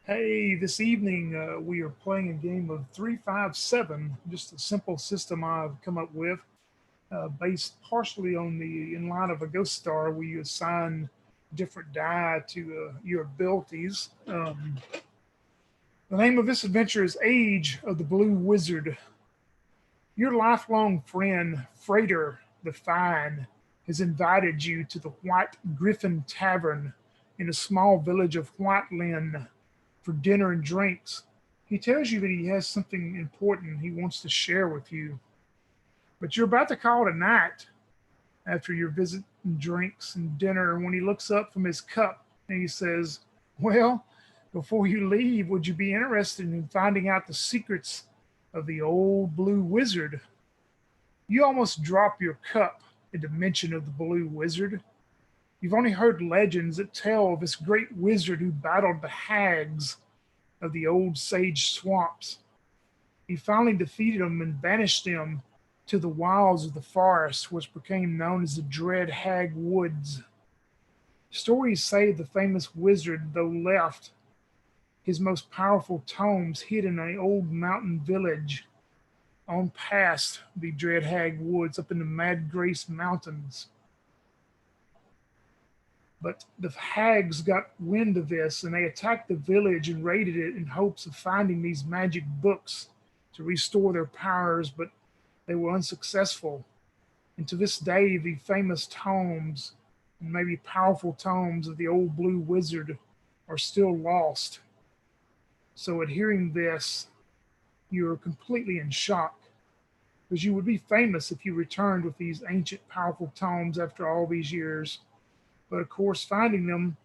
Hey, this evening we are playing a game of 357, just a simple system I've come up with, based partially on the in line of a ghost star where you assign different die to your abilities. The name of this adventure is Age of the Blue Wizard. Your lifelong friend, Fradder the Fine, has invited you to the White Griffon Tavern in a small village of White Lynn for dinner and drinks. He tells you that he has something important he wants to share with you, but you're about to call it a night after your visit and drinks and dinner when he looks up from his cup and he says, "Well, before you leave, would you be interested in finding out the secrets of the old blue wizard?" You almost drop your cup at the mention of the blue wizard. You've only heard legends that tell of this great wizard who battled the hags of the old sage swamps. He finally defeated them and banished them to the wilds of the forest, which became known as the Dread Hag Woods. Stories say the famous wizard, though left his most powerful tomes hid in an old mountain village on past the Dread Hag Woods up in the Mad Grace Mountains. But the hags got wind of this and they attacked the village and raided it in hopes of finding these magic books to restore their powers, but they were unsuccessful. And to this day, the famous tomes and maybe powerful tomes of the old blue wizard are still lost. So, at hearing this, you're completely in shock because you would be famous if you returned with these ancient, powerful tomes after all these years. But of course, finding them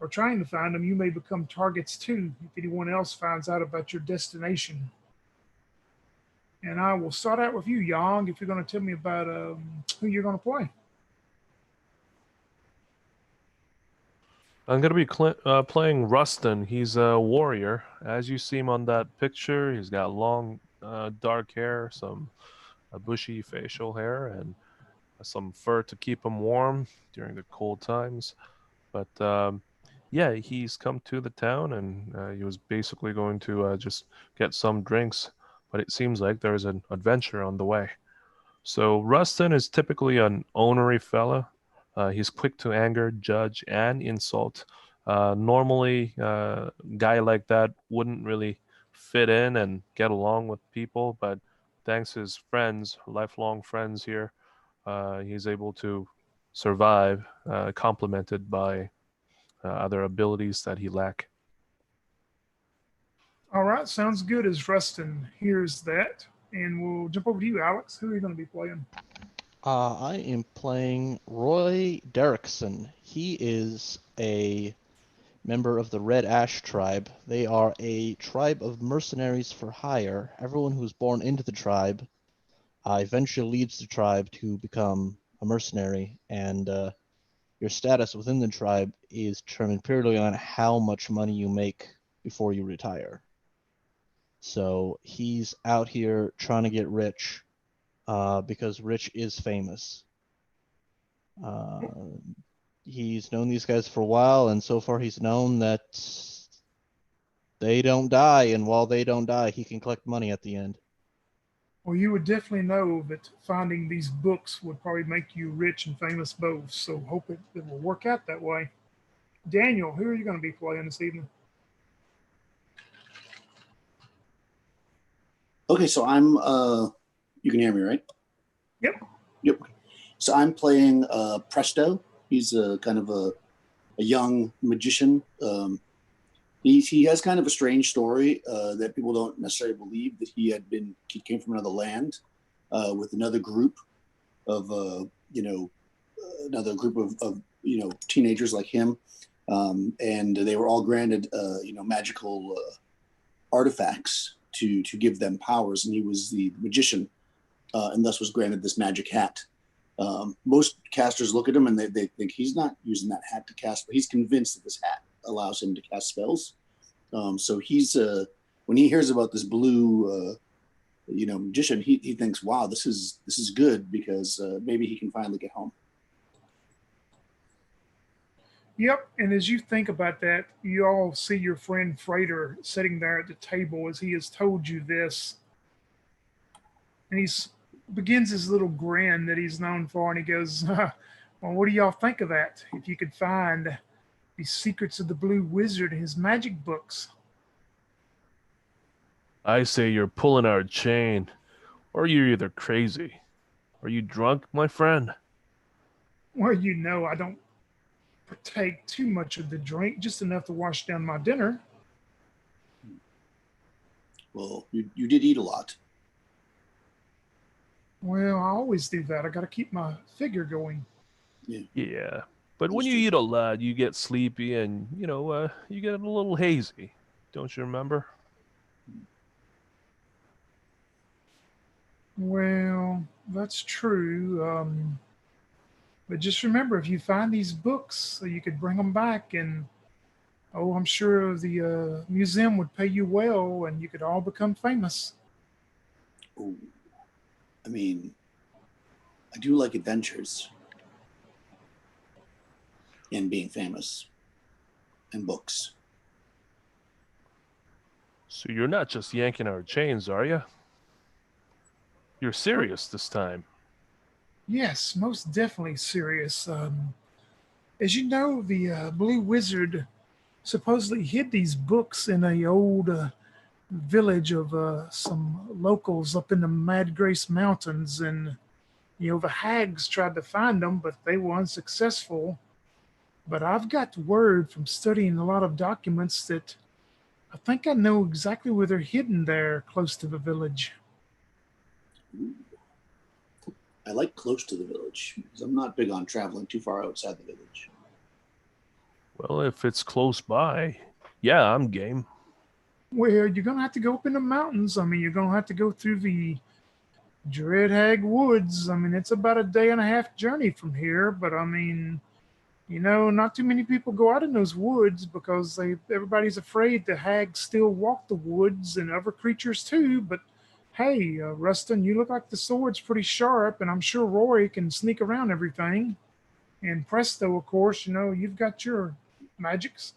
or trying to find them, you may become targets too if anyone else finds out about your destination. And I will start out with you, Yang, if you're going to tell me about who you're going to play. I'm gonna be playing Rustin. He's a warrior. As you see him on that picture, he's got long, dark hair, some bushy facial hair, and some fur to keep him warm during the cold times. But yeah, he's come to the town, and he was basically going to just get some drinks. But it seems like there's an adventure on the way. So Rustin is typically an ornery fella. He's quick to anger, judge, and insult. Normally, a guy like that wouldn't really fit in and get along with people, but thanks to his friends, lifelong friends here, he's able to survive, complemented by other abilities that he lack. All right, sounds good as Rustin hears that. And we'll jump over to you, Alex. Who are you going to be playing? I am playing Roy Derrickson. He is a member of the Red Ash tribe. They are a tribe of mercenaries for hire. Everyone who's born into the tribe eventually leads the tribe to become a mercenary, and your status within the tribe is determined purely on how much money you make before you retire. So he's out here trying to get rich because rich is famous. Uh, he's known these guys for a while, and so far he's known that they don't die, and while they don't die, he can collect money at the end. Well, you would definitely know that finding these books would probably make you rich and famous both. So hope it will work out that way. Daniel, who are you going to be playing this evening? Okay, so I'm you can hear me, right? Yep. Yep. So I'm playing Presto. He's a kind of a young magician. He has kind of a strange story that people don't necessarily believe that he came from another land with another group of another group of teenagers like him, and they were all granted magical artifacts to give them powers, and he was the magician, and thus was granted this magic hat. Most casters look at him and they think he's not using that hat to cast, but he's convinced that this hat allows him to cast spells. So he's when he hears about this blue magician, he thinks, wow, this is good because maybe he can finally get home. Yep, and as you think about that, you all see your friend Fradder sitting there at the table as he has told you this, and he's begins his little grin that he's known for, and he goes, "Well, what do y'all think of that? If you could find the secrets of the Blue Wizard in his magic books." I say you're pulling our chain, or you're either crazy. Are you drunk, my friend? Well, I don't partake too much of the drink, just enough to wash down my dinner. Well, you did eat a lot. Well, I always do that. I got to keep my figure going. Yeah, Yeah. But when you understood. eat a lot, you get sleepy and, you get a little hazy. Don't you remember? Well, that's true. But just remember, if you find these books, so you could bring them back, and oh, I'm sure the museum would pay you well, and you could all become famous. Oh, I mean, I do like adventures and being famous and books. So you're not just yanking our chains, are you? You're serious this time. Yes, most definitely serious. As you know, the Blue Wizard supposedly hid these books in a old village of some locals up in the Mad Grace Mountains, and the hags tried to find them, but they were unsuccessful. But I've got word from studying a lot of documents that I think I know exactly where they're hidden there, close to the village. Ooh, I like close to the village because I'm not big on traveling too far outside the village. Well, if it's close by, yeah, I'm game. Well, you're gonna have to go up in the mountains. I mean, you're gonna have to go through the Dread Hag Woods. I mean, it's about a day and a half journey from here, but I mean, not too many people go out in those woods because everybody's afraid the hags still walk the woods and other creatures too. But hey, Rustin, you look like the sword's pretty sharp, and I'm sure Roy can sneak around everything. And Presto, of course, you've got your magics.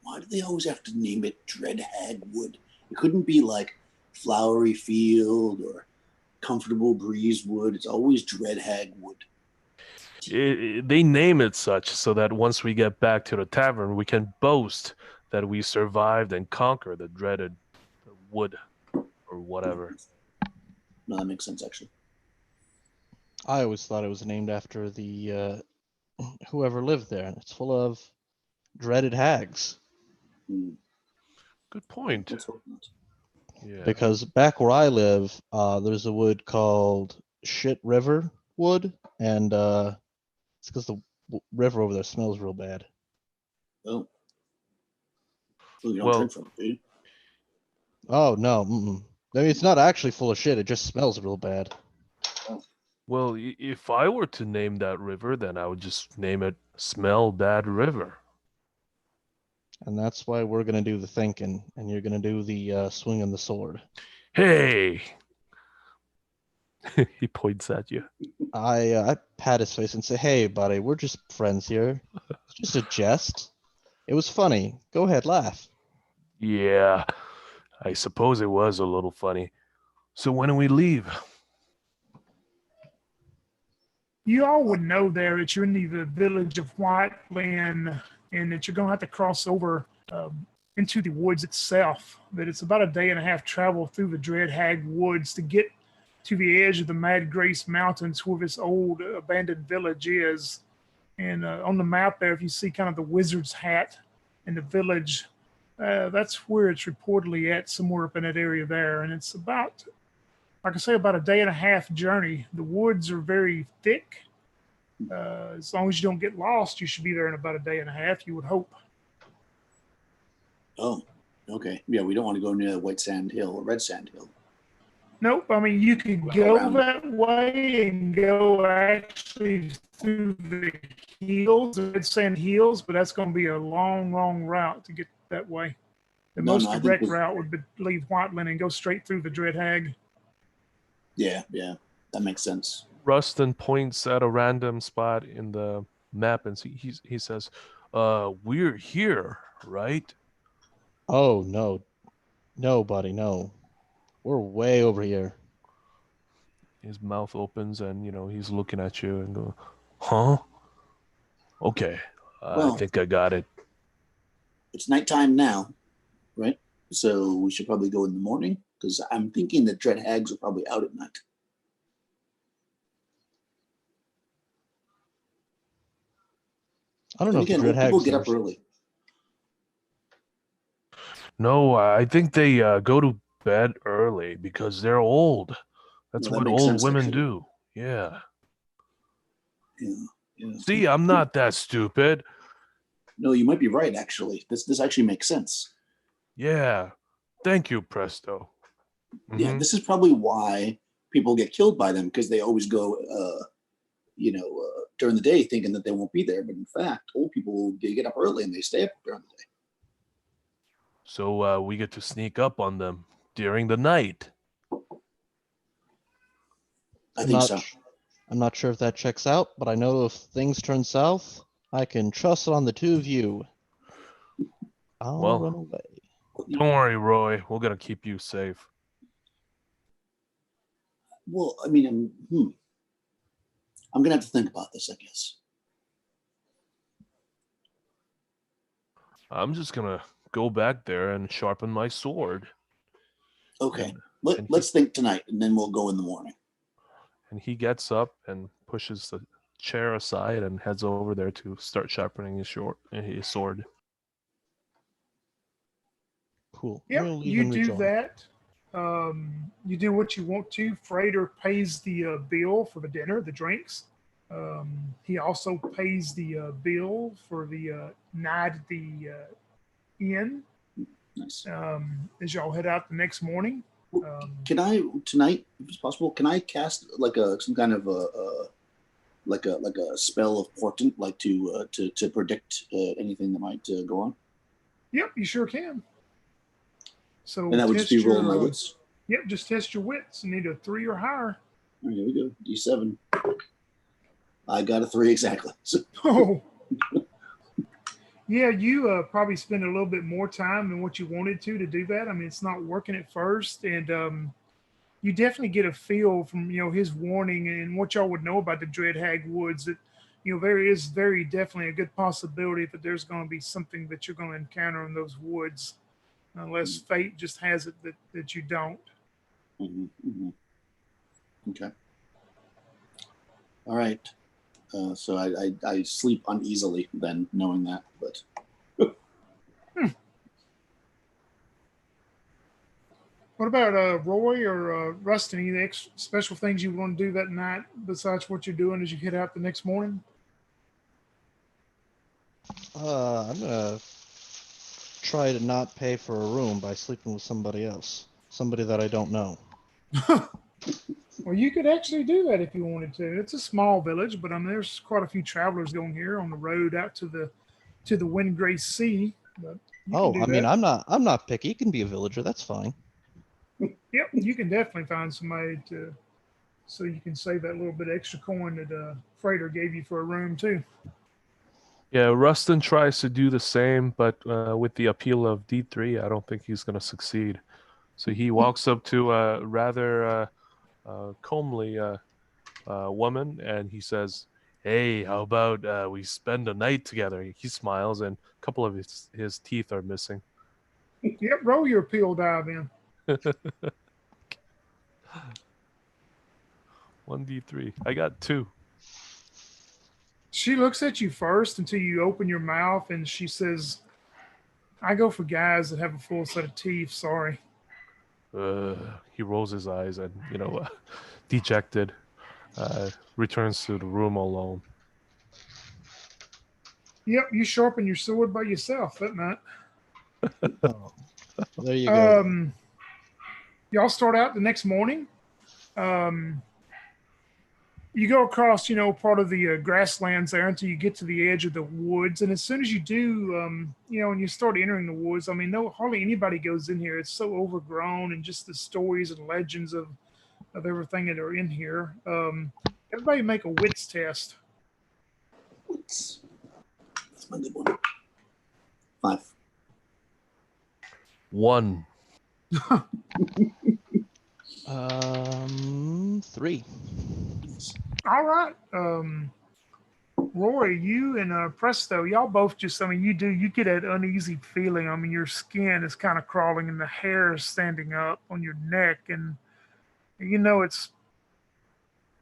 Why do they always have to name it Dread Hagwood? It couldn't be like Flowery Field or Comfortable Breeze Wood. It's always Dread Hagwood. They name it such so that once we get back to the tavern, we can boast that we survived and conquered the dreaded wood or whatever. No, that makes sense actually. I always thought it was named after the whoever lived there, and it's full of dreaded hags. Hmm. Good point. Let's hope not. Yeah. Because back where I live, there's a wood called Shit River Wood, and it's because the river over there smells real bad. Oh, well, you don't Well, drink from it, do you? Oh no, mm-mm. I mean, it's not actually full of shit. It just smells real bad. well, if I were to name that river, then I would just name it Smell Bad River. And that's why we're gonna do the thinking, and you're gonna do the swinging the sword. Hey! He points at you. I pat his face and say, "Hey, buddy, we're just friends here. It's just a jest. It was funny. Go ahead, laugh." Yeah, I suppose it was a little funny. So when do we leave? You all would know there that you're in the village of Whiteland, and that you're going to have to cross over into the woods itself. That it's about a day and a half travel through the Dread Hag Woods to get to the edge of the Mad Grace Mountains where this old abandoned village is. And on the map there, if you see kind of the wizard's hat in the village, that's where it's reportedly at, somewhere up in that area there. And it's about, like I say, about a day and a half journey. The woods are very thick. As long as you don't get lost, you should be there in about a day and a half, you would hope. Oh, okay. Yeah, we don't want to go near White Sand Hill or Red Sand Hill. Nope. I mean, you could Well, go around. that way and go actually through the hills, the Red Sand Hills, but that's going to be a long, long route to get that way. The No, most I think direct we, route would be leave Whiteland and go straight through the Dread Hag. yeah, that makes sense. Rustin points at a random spot in the map and he says, "We're here, right?" Oh, no. No, buddy, no. We're way over here. His mouth opens and he's looking at you and go, "Huh? Okay, I Well, think I got it." it's nighttime now, right? So we should probably go in the morning because I'm thinking that dread hags are probably out at night. I don't And know if the again, Dread old people Hags get are... up early. No, I think they go to bed early because they're old. That's Well, that what makes old sense, women actually. do. Yeah. Yeah, yeah. See, I'm not that stupid. No, you might be right. Actually, this actually makes sense. Yeah. Thank you, Presto. Yeah, this is probably why people get killed by them because they always go, during the day thinking that they won't be there. But in fact, old people they get up early and they stay up during the day. So we get to sneak up on them during the night. I think so. I'm not sure if that checks out, but I know if things turn south, I can trust it on the two of you. I'll run away. Don't worry, Roy. We're gonna keep you safe. Well, I mean, I'm gonna have to think about this, I guess. I'm just gonna go back there and sharpen my sword. Okay, And let's think tonight, and then we'll go in the morning. And he gets up and pushes the chair aside and heads over there to start sharpening his sword. Cool. Yep, We'll leave you and do rejoin. that. You do what you want to. Fradder pays the bill for the dinner, the drinks. He also pays the bill for the night at the inn. Nice. As y'all head out the next morning. Can I tonight, if it's possible? Can I cast like some kind of like a spell of portent, like to predict anything that might go on? Yep, you sure can. So And that would just be rolling my wits. Yep, just test your wits. You need a 3 or higher. All right, here we go. D7. I got a 3 exactly. So. Oh. Yeah, you probably spend a little bit more time than what you wanted to do that. I mean, it's not working at first, and you definitely get a feel from his warning and what y'all would know about the Dread Hag Woods that there is very definitely a good possibility that there's going to be something that you're going to encounter in those woods, unless fate just has it that you don't. Okay. All right. So I sleep uneasily then, knowing that. But what about Roy or Rustin? Any special things you want to do that night besides what you're doing as you head out the next morning? I'm gonna try to not pay for a room by sleeping with somebody else, somebody that I don't know. Well, you could actually do that if you wanted to. It's a small village, but I mean, there's quite a few travelers going here on the road out to the Windgrace Sea. But Oh, I mean, I'm not picky. You can be a villager. That's fine. Yep, you can definitely find somebody so you can save that little bit extra coin that Freighter gave you for a room too. Yeah, Rustin tries to do the same, but with the appeal of D3, I don't think he's going to succeed. So he walks up to a rather comely woman and he says, "Hey, how about we spend a night together?" He smiles and a couple of his teeth are missing. Yep, roll your appeal die then. 1D3. I got 2. She looks at you first until you open your mouth and she says, "I go for guys that have a full set of teeth, sorry." He rolls his eyes and, dejected, returns to the room alone. Yep, you sharpen your sword by yourself that night. Oh, there you go. Y'all start out the next morning. You go across, part of the grasslands there until you get to the edge of the woods. And as soon as you do, and you start entering the woods, I mean, hardly anybody goes in here. It's so overgrown and just the stories and legends of everything that are in here. Everybody make a wits test. That's my good one. 5. 1. 3. All right. Roy, you and Presto, y'all both just, I mean, you get that uneasy feeling. I mean, your skin is kind of crawling and the hair is standing up on your neck. And, you know, it's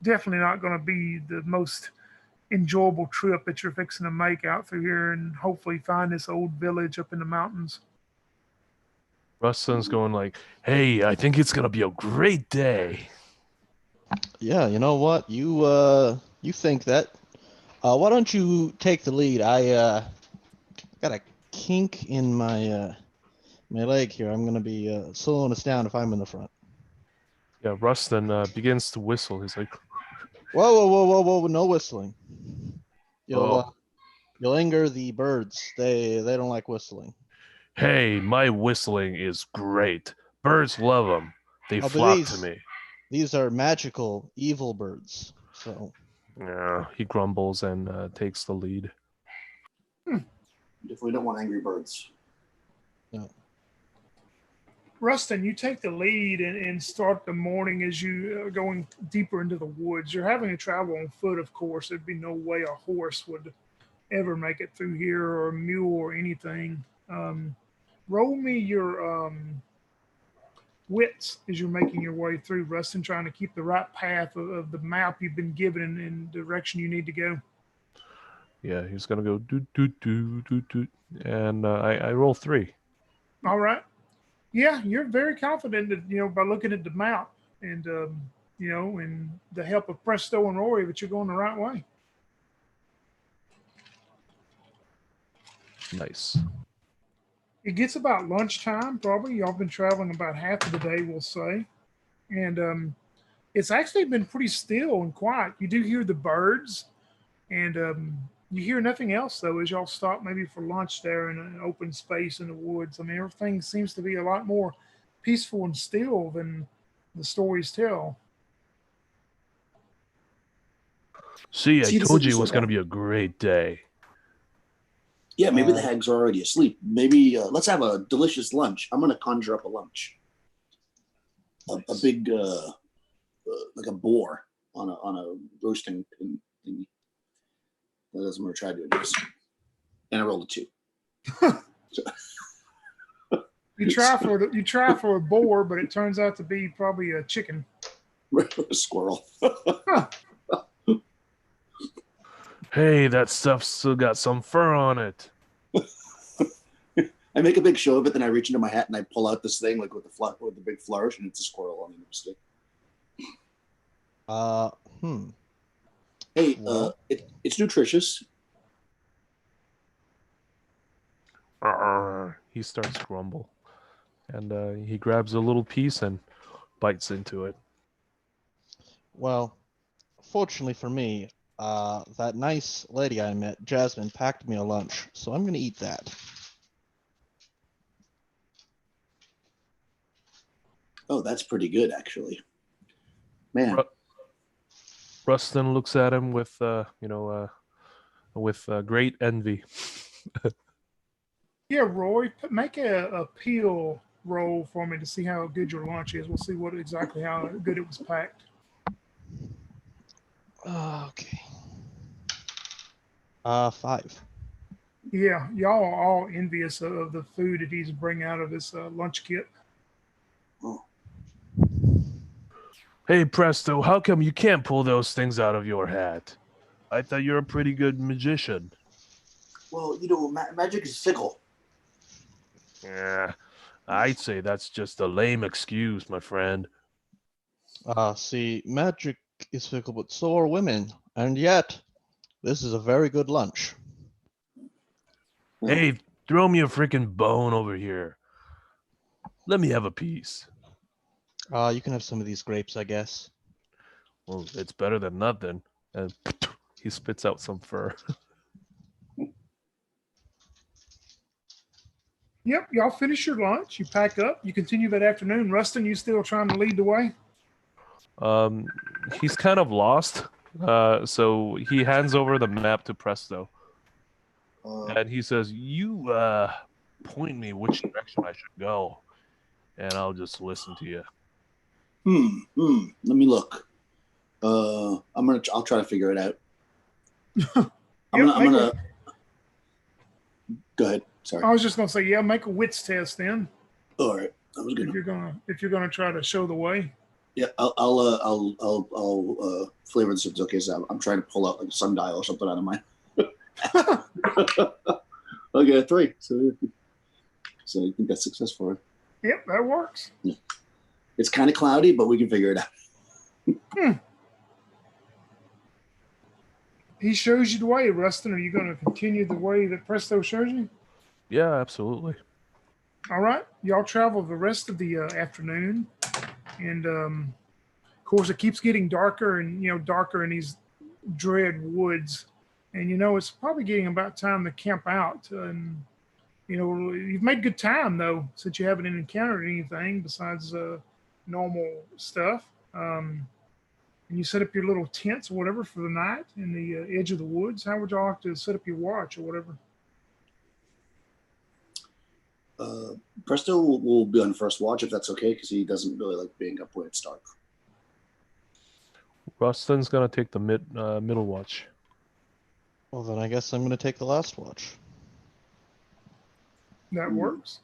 definitely not going to be the most enjoyable trip that you're fixing to make out through here and hopefully find this old village up in the mountains. Rustin's going like, "Hey, I think it's gonna be a great day." Yeah, you know what? You think that? Why don't you take the lead? I got a kink in my my leg here. I'm gonna be slowing us down if I'm in the front. Yeah, Rustin begins to whistle. He's like, Whoa, whoa, whoa, whoa, whoa! No whistling. "Oh, You'll anger the birds. They don't like whistling. hey, my whistling is great. Birds love them. They Oh, but flock to me." these are magical, evil birds. So Yeah, he grumbles and takes the lead. Definitely don't want angry birds. no. Rustin, you take the lead and start the morning as you are going deeper into the woods. You're having to travel on foot, of course. There'd be no way a horse would ever make it through here, or a mule, or anything. Roll me your wits as you're making your way through, Rustin, trying to keep the right path of the map you've been given in the direction you need to go. Yeah, he's gonna go doot doot doot doot doot, and I roll 3. All right. Yeah, you're very confident that, by looking at the map and, and the help of Presto and Rory, that you're going the right way. Nice. It gets about lunchtime, probably. Y'all been traveling about half of the day, we'll say. And it's actually been pretty still and quiet. You do hear the birds, and you hear nothing else, though, as y'all stop maybe for lunch there in an open space in the woods. I mean, everything seems to be a lot more peaceful and still than the stories tell. See, I See, this told is you it so was gonna bad. be a great day. Yeah, maybe the Uh, hags are already asleep. Maybe let's have a delicious lunch. I'm going to conjure up a lunch. A big, like a boar on a roasting pin thingy. That's what I'm going to try doing this. And I rolled a 2. You try for a boar, but it turns out to be probably a chicken. A squirrel. Huh. Hey, that stuff's still got some fur on it. I make a big show of it, then I reach into my hat and I pull out this thing like with the big flourish, and it's a squirrel on the end of a stick. Hey, Well, it's nutritious. He starts to grumble, and he grabs a little piece and bites into it. well, fortunately for me, that nice lady I met, Jasmine, packed me a lunch, so I'm gonna eat that. Oh, that's pretty good, actually. Man, Ru- Rustin looks at him with, great envy. Yeah, Roy, make a peel roll for me to see how good your lunch is. We'll see exactly how good it was packed. Okay. 5. Yeah, y'all are all envious of the food that he's bringing out of this lunch kit. oh, Hey, Presto, how come you can't pull those things out of your hat? I thought you're a pretty good magician. well, magic is fickle. Yeah, I'd say that's just a lame excuse, my friend. See, magic is fickle, but so are women, and yet this is a very good lunch. Well, Hey, throw me a freaking bone over here. Let me have a piece. You can have some of these grapes, I guess. Well, it's better than nothing. And he spits out some fur. Yep, y'all finish your lunch. You pack up. You continue that afternoon. Rustin, you still trying to lead the way? He's kind of lost. So he hands over the map to Presto, Uh, and he says, "You point me which direction I should go, and I'll just listen to you." Let me look. I'll try to figure it out. I'm Yep, gonna go ahead. Sorry. I was just gonna say, yeah, make a wits test then. All right. I was If gonna. you're gonna try to show the way. Yeah, I'll flavor this if it's okay. So I'm trying to pull out like a sundial or something out of my. Okay, 3. So I think that's successful. Yep, that works. It's kind of cloudy, but we can figure it out. He shows you the way, Rustin. Are you going to continue the way that Presto shows you? Yeah, absolutely. All right. Y'all travel the rest of the afternoon. And, of course, it keeps getting darker and, darker in these dread woods. And, it's probably getting about time to camp out. And, you've made good time, though, since you haven't encountered anything besides normal stuff. And you set up your little tents or whatever for the night in the edge of the woods. How would y'all like to set up your watch or whatever? Presto will be on first watch if that's okay, because he doesn't really like being up when it's dark. Rustin's gonna take the middle watch. Well, then I guess I'm going to take the last watch. That works.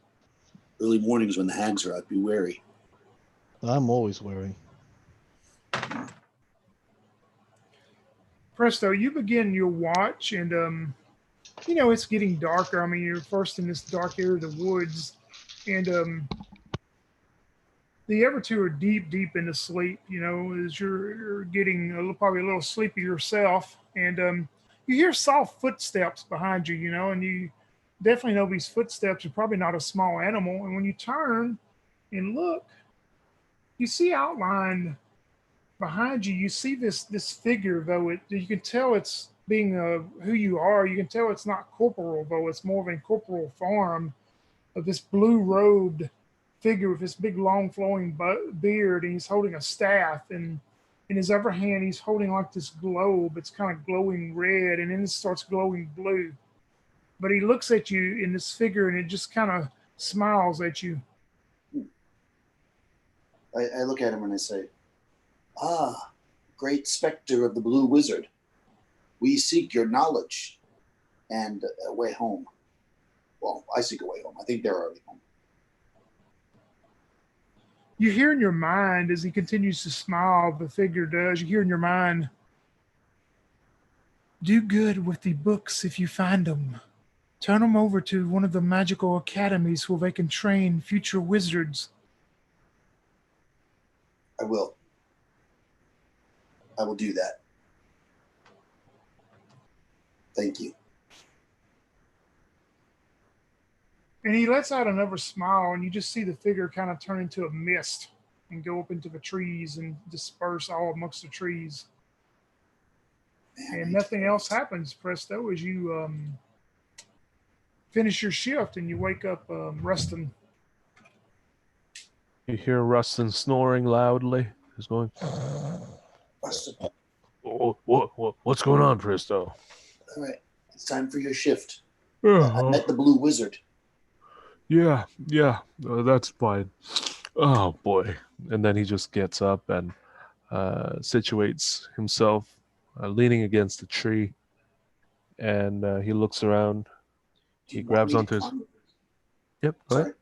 Early mornings when the hags are out, be wary. I'm always wary. Presto, you begin your watch, and it's getting darker. I mean, you're first in this dark area of the woods, and the other two are deep into sleep. As you're getting probably a little sleepy yourself, and you hear soft footsteps behind you. And you definitely know these footsteps are probably not a small animal. And when you turn and look, you see outlined behind you. You see this figure, though you can tell it's being who you are. You can tell it's not corporal, though it's more of an corporal form of this blue robed figure with this big long flowing beard, and he's holding a staff, and in his other hand he's holding like this globe. It's kind of glowing red, and then it starts glowing blue. But he looks at you in this figure, and it just kind of smiles at you. I look at him and I say, "Ah, great specter of the Blue Wizard, we seek your knowledge and a way home." Well, I seek a way home. I think they're already home. You hear in your mind, as he continues to smile, the figure does, you hear in your mind, "Do good with the books if you find them. Turn them over to one of the magical academies where they can train future wizards." I will. I will do that. Thank you. And he lets out another smile, and you just see the figure kind of turn into a mist and go up into the trees and disperse all amongst the trees. Man, And nothing else happens, Presto, as you finish your shift and you wake up Rustin. You hear Rustin snoring loudly. He's going, Busted. What's going on, Presto? All right, it's time for your shift. I Oh, met the Blue Wizard. yeah, that's fine. Oh boy! And then he just gets up and situates himself, leaning against a tree, and he looks around. Do He you want grabs me onto to his. Yep. Go ahead. Sorry.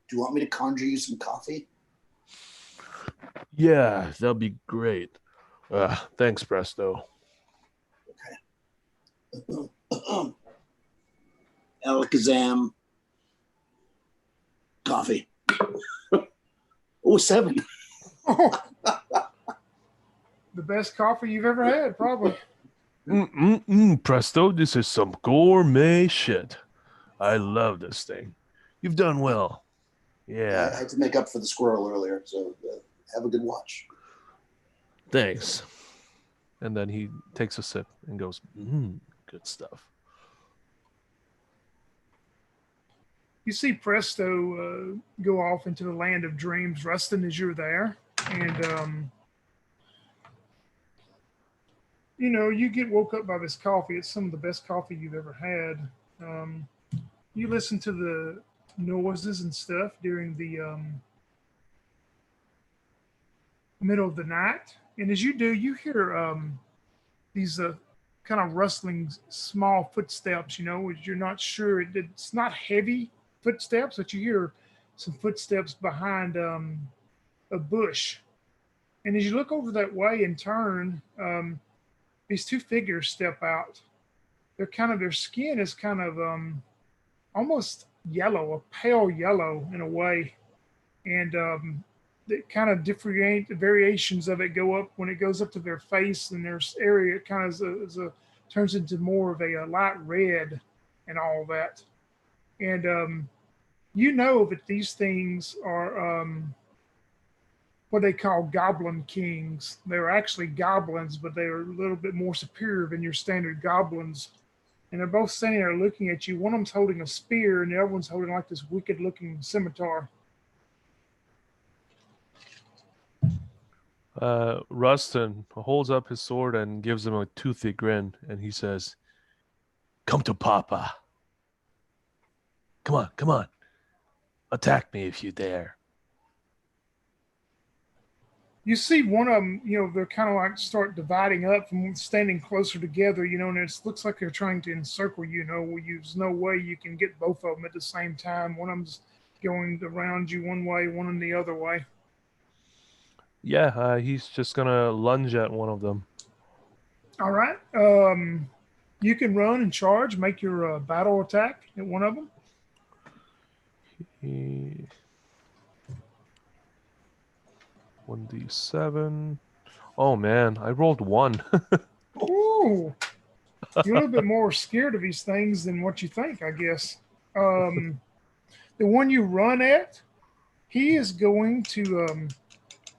Do you want me to conjure you some coffee? Yeah, that'll be great. Thanks, Presto. Alakazam. Coffee. Oh, 7. Oh, the best coffee you've ever had, probably. Presto, this is some gourmet shit. I love this thing. You've done well. I Yeah, had to make up for the squirrel earlier, so have a good watch. thanks. And then he takes a sip and goes, good stuff. You see Presto go off into the land of dreams, Rustin, as you're there. And You get woke up by this coffee. It's some of the best coffee you've ever had. Um, you listen to the noises and stuff during the middle of the night, and as you do, you hear these kind of rustling, small footsteps. Which you're not sure it's not heavy footsteps, but you hear some footsteps behind a bush. And as you look over that way and turn, these two figures step out. Their skin is kind of almost yellow, a pale yellow in a way, and the kind of different variations of it go up when it goes up to their face and their area. It kind of turns into more of a light red and all that. And you know that these things are what they call goblin kings. They're actually goblins, but they are a little bit more superior than your standard goblins. And they're both standing there looking at you. One of them's holding a spear, and the other one's holding like this wicked-looking scimitar. Rustin holds up his sword and gives him a toothy grin, and he says, "Come to Papa. Come on, come on. Attack me if you dare." You see one of them, they're kind of like start dividing up from standing closer together, and it looks like they're trying to encircle you, there's no way you can get both of them at the same time. One of them's going around you one way, one in the other way. Yeah, he's just gonna lunge at one of them. All right. You can run and charge, make your battle attack at one of them. 1d7. Oh man, I rolled 1. Ooh. You're a little bit more scared of these things than what you think, I guess. The one you run at, he is going to,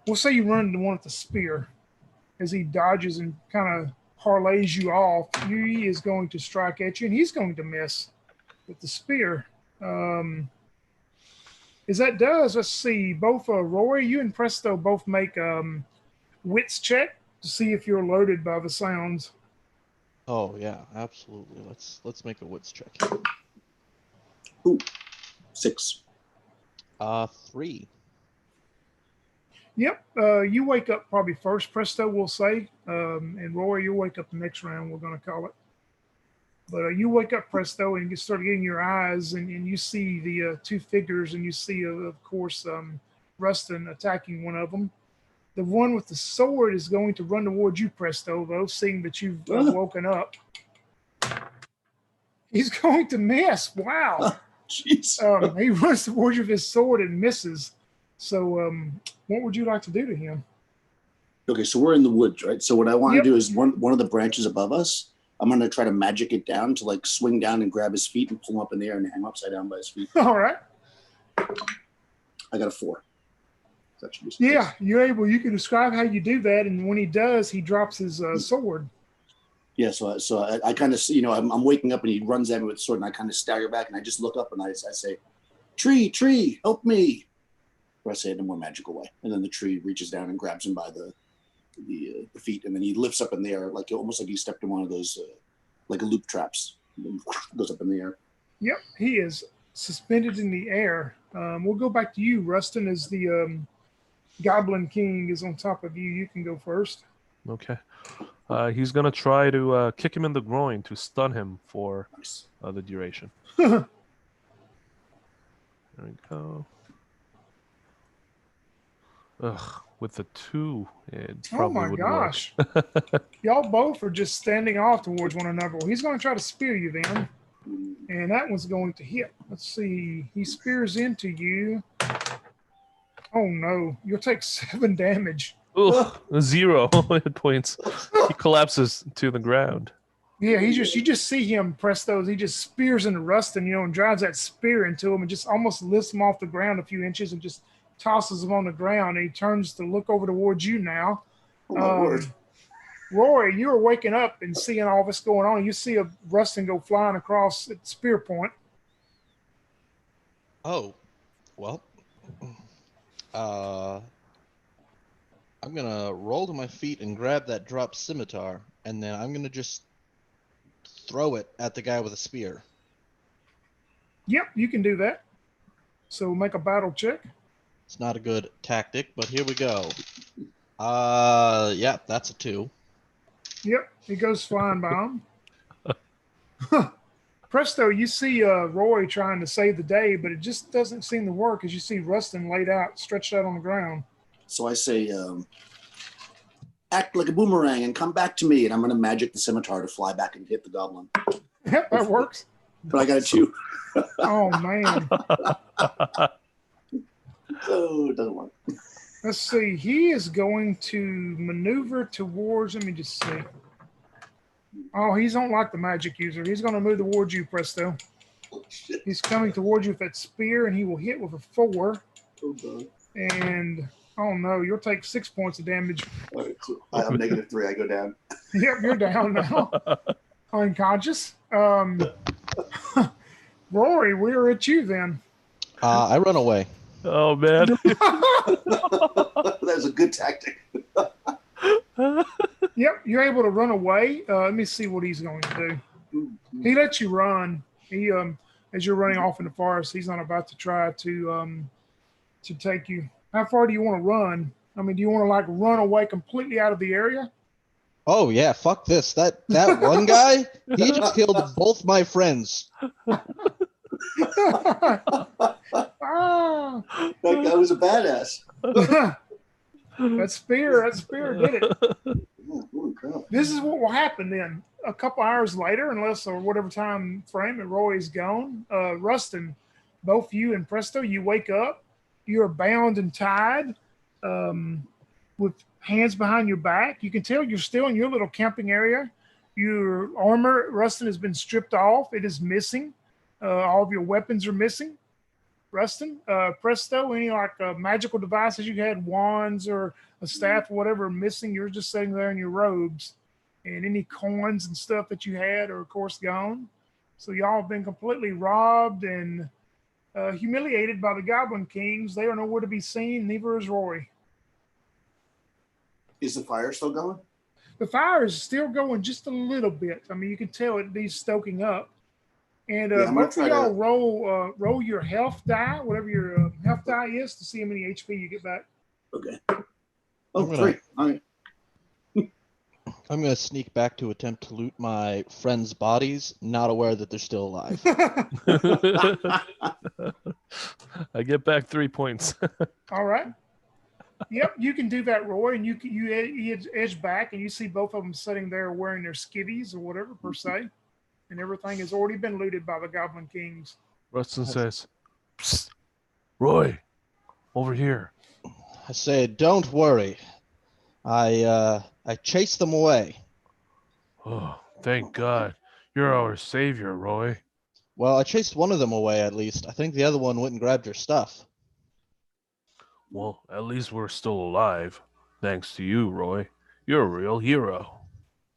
we'll say you run the one with the spear. As he dodges and kind of parlays you off, he is going to strike at you, and he's going to miss with the spear. As that does, let's see, both Rory, you and Presto both make wits check to see if you're loaded by the sounds. Oh yeah, absolutely. Let's make a wits check. Ooh, 6. 3. Yep, you wake up probably first, Presto, we'll say, and Rory, you'll wake up the next round, we're going to call it. But you wake up, Presto, and you start getting your eyes, and you see the two figures, and you see, of course, Rustin attacking one of them. The one with the sword is going to run towards you, Presto, though, seeing that you've woken up. He's going to miss. Wow. Jeez. He runs towards you with his sword and misses. So what would you like to do to him? Okay, so we're in the woods, right? So what I want to do is one of the branches above us, I'm going to try to magic it down to like swing down and grab his feet and pull him up in the air and hang him upside down by his feet. All right. I got a 4. Yeah, you're able. You can describe how you do that, and when he does, he drops his sword. Yeah, so I kind of, I'm waking up and he runs at me with the sword, and I kind of stagger back and I just look up and I say, "Tree, help me!" Or I say it in a more magical way, and then the tree reaches down and grabs him by the feet, and then he lifts up in the air almost like he stepped in one of those like a loop traps. Goes up in the air. Yep, he is suspended in the air. We'll go back to you, Rustin, as the Goblin King is on top of you. You can go first. Okay. He's gonna try to kick him in the groin to stun him for the duration. There we go. Ugh, with the 2, it probably wouldn't gosh. work. Y'all both are just standing off towards one another. Well, he's going to try to spear you then. And that one's going to hit. Let's see. He spears into you. Oh, no. You'll take 7 damage. Ugh, 0 hit points. He collapses to the ground. Yeah, you just see him press those. He just spears into Rustin, and drives that spear into him and just almost lifts him off the ground a few inches and just tosses him on the ground. And he turns to look over towards you now. Rory, you are waking up and seeing all this going on. And you see a Rustin go flying across at the spear point. Oh, well, I'm gonna roll to my feet and grab that dropped scimitar and then I'm gonna just throw it at the guy with a spear. Yep, you can do that. So make a battle check. It's not a good tactic, but here we go. Yeah, that's a 2. Yep, he goes flying by him. Presto, you see Roy trying to save the day, but it just doesn't seem to work as you see Rustin laid out, stretched out on the ground. So I say, act like a boomerang and come back to me, and I'm going to magic the scimitar to fly back and hit the goblin. Yep, that works. But I got a 2. Oh, man. So it doesn't work. Let's see. He is going to maneuver towards, let me just see. Oh, he's not like the magic user. He's going to move towards you, Presto. Oh, shit. He's coming towards you with that spear, and he will hit with a 4. Oh, God. And, oh, no, you'll take 6 points of damage. All right, so I'm -3. I go down. Yep, you're down now. Unconscious. Rory, we're at you then. I run away. Oh man. That was a good tactic. Yep, you're able to run away. Let me see what he's going to do. He lets you run. He, as you're running off in the forest, he's not about to try to take you. How far do you want to run? I mean, do you want to like run away completely out of the area? Oh yeah, fuck this. That one guy, he just killed both my friends. Ah. That guy was a badass. That spear did it. Yeah, holy crap. This is what will happen then. A couple hours later, unless or whatever time frame that Roy's gone, Rustin, both you and Presto, you wake up. You are bound and tied with hands behind your back. You can tell you're still in your little camping area. Your armor, Rustin, has been stripped off. It is missing. All of your weapons are missing. Rustin, Presto, any like magical devices you had, wands or a staff or whatever, are missing. You're just sitting there in your robes. And any coins and stuff that you had are, of course, gone. So y'all have been completely robbed and humiliated by the Goblin Kings. They are nowhere to be seen. Neither is Roy. Is the fire still going? The fire is still going just a little bit. I mean, you can tell it needs stoking up. And Yeah, I'm gonna both of try y'all to- roll your health die, whatever your health die is, to see how many HP you get back. Okay. Oh, I'm gonna- 3. All right. I'm gonna sneak back to attempt to loot my friends' bodies, not aware that they're still alive. I get back 3 points. All right. Yep, you can do that, Roy, and you edge back, and you see both of them sitting there wearing their skivvies or whatever per se, and everything has already been looted by the Goblin Kings. Rustin says, "Psst, Roy, over here." I say, don't worry. I chased them away. Oh, thank God. You're our savior, Roy. Well, I chased one of them away at least. I think the other one went and grabbed your stuff. Well, at least we're still alive. Thanks to you, Roy. You're a real hero.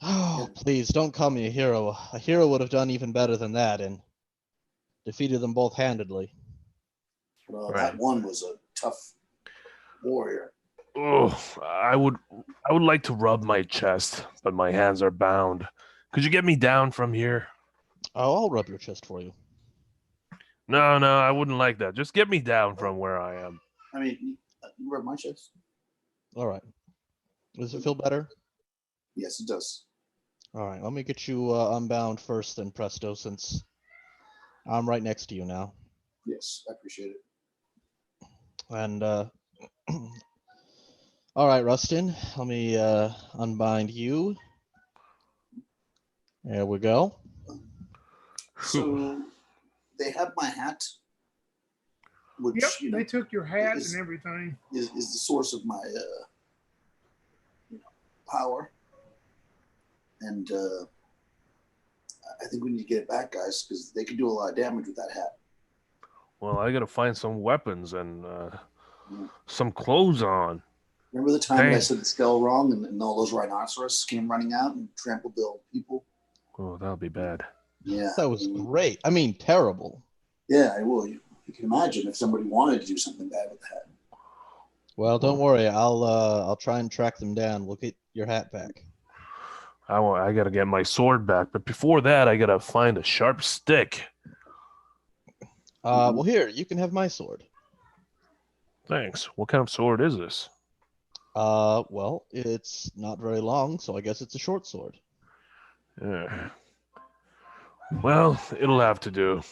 Oh, please don't call me a hero. A hero would have done even better than that and defeated them both handedly. Well, Right. that one was a tough warrior. Oh, I would like to rub my chest, but my hands are bound. Could you get me down from here? Oh, I'll rub your chest for you. No, I wouldn't like that. Just get me down from where I am. I mean, you rub my chest? All right. Does it feel better? Yes, it does. All right. Let me get you unbound first, then Presto, since I'm right next to you now. Yes, I appreciate it. And all right, Rustin, let me unbind you. There we go. So they have my hat, which Yep, they took your hat is- and everything. is the source of my power. And I think we need to get it back, guys, because they could do a lot of damage with that hat. Well, I gotta find some weapons and some clothes on. Remember the time that I Dang. said the spell wrong and all those rhinoceros came running out and trampled the old people? Oh, that'll be bad. Yeah. That was great. I mean, terrible. Yeah, I will. You can imagine if somebody wanted to do something bad with the hat. Well, don't worry. I'll try and track them down. We'll get your hat back. I gotta get my sword back, but before that, I gotta find a sharp stick. Well, here, you can have my sword. Thanks. What kind of sword is this? Well, it's not very long, so I guess it's a short sword. Well, it'll have to do.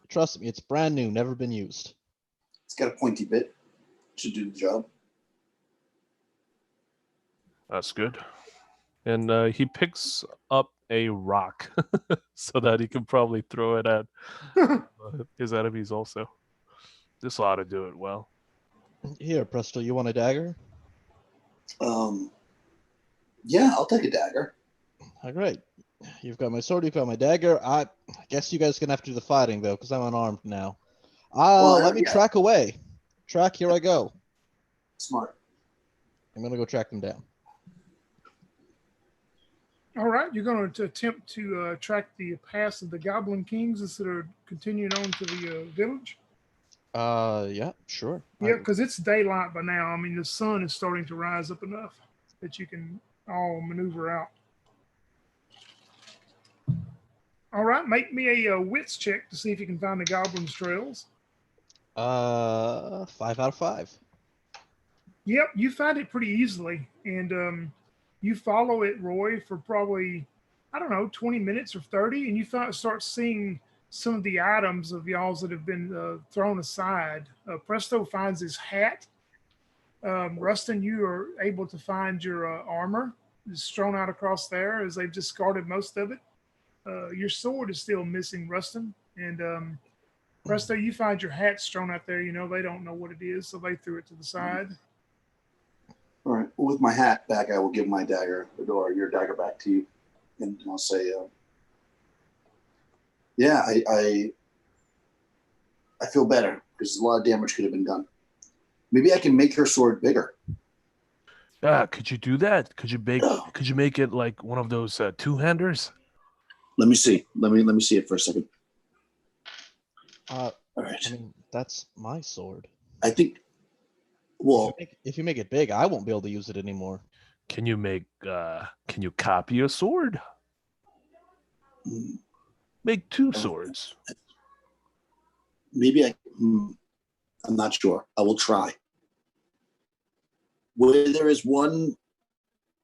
Trust me, it's brand new, never been used. It's got a pointy bit. Should do the job. That's good. And he picks up a rock so that he can probably throw it at his enemies also. This ought to do it well. Here, Presto, you want a dagger? Yeah, I'll take a dagger. All right. You've got my sword, you've got my dagger. I guess you guys are going to have to do the fighting, though, because I'm unarmed now. Let me track away. Track, here I go. Smart. I'm going to go track them down. All right, you're going to attempt to track the pass of the Goblin Kings instead of continuing on to the village? Yeah, sure. Yeah, because it's daylight by now. I mean, the sun is starting to rise up enough that you can all maneuver out. All right, make me a wits check to see if you can find the Goblin's trails. 5 out of 5. Yep, you find it pretty easily, and you follow it, Roy, for probably, I don't know, 20 minutes or 30, and you start seeing some of the items of y'all's that have been thrown aside. Presto finds his hat. Rustin, you are able to find your armor. It's strewn out across there as they've discarded most of it. Your sword is still missing, Rustin. And Presto, you find your hat strewn out there. You know, they don't know what it is, so they threw it to the side. All right. Well, with my hat back, I will give my dagger, or your dagger, back to you, and I'll say, "Yeah, I feel better because a lot of damage could have been done. Maybe I can make her sword bigger." Could you do that? Could you make it like one of those two-handers? Let me see. Let me see it for a second. All right. I mean, that's my sword. I think. Well, if you make it big, I won't be able to use it anymore. Can you copy a sword? Make two swords. Maybe I'm not sure. I will try. Where there is one,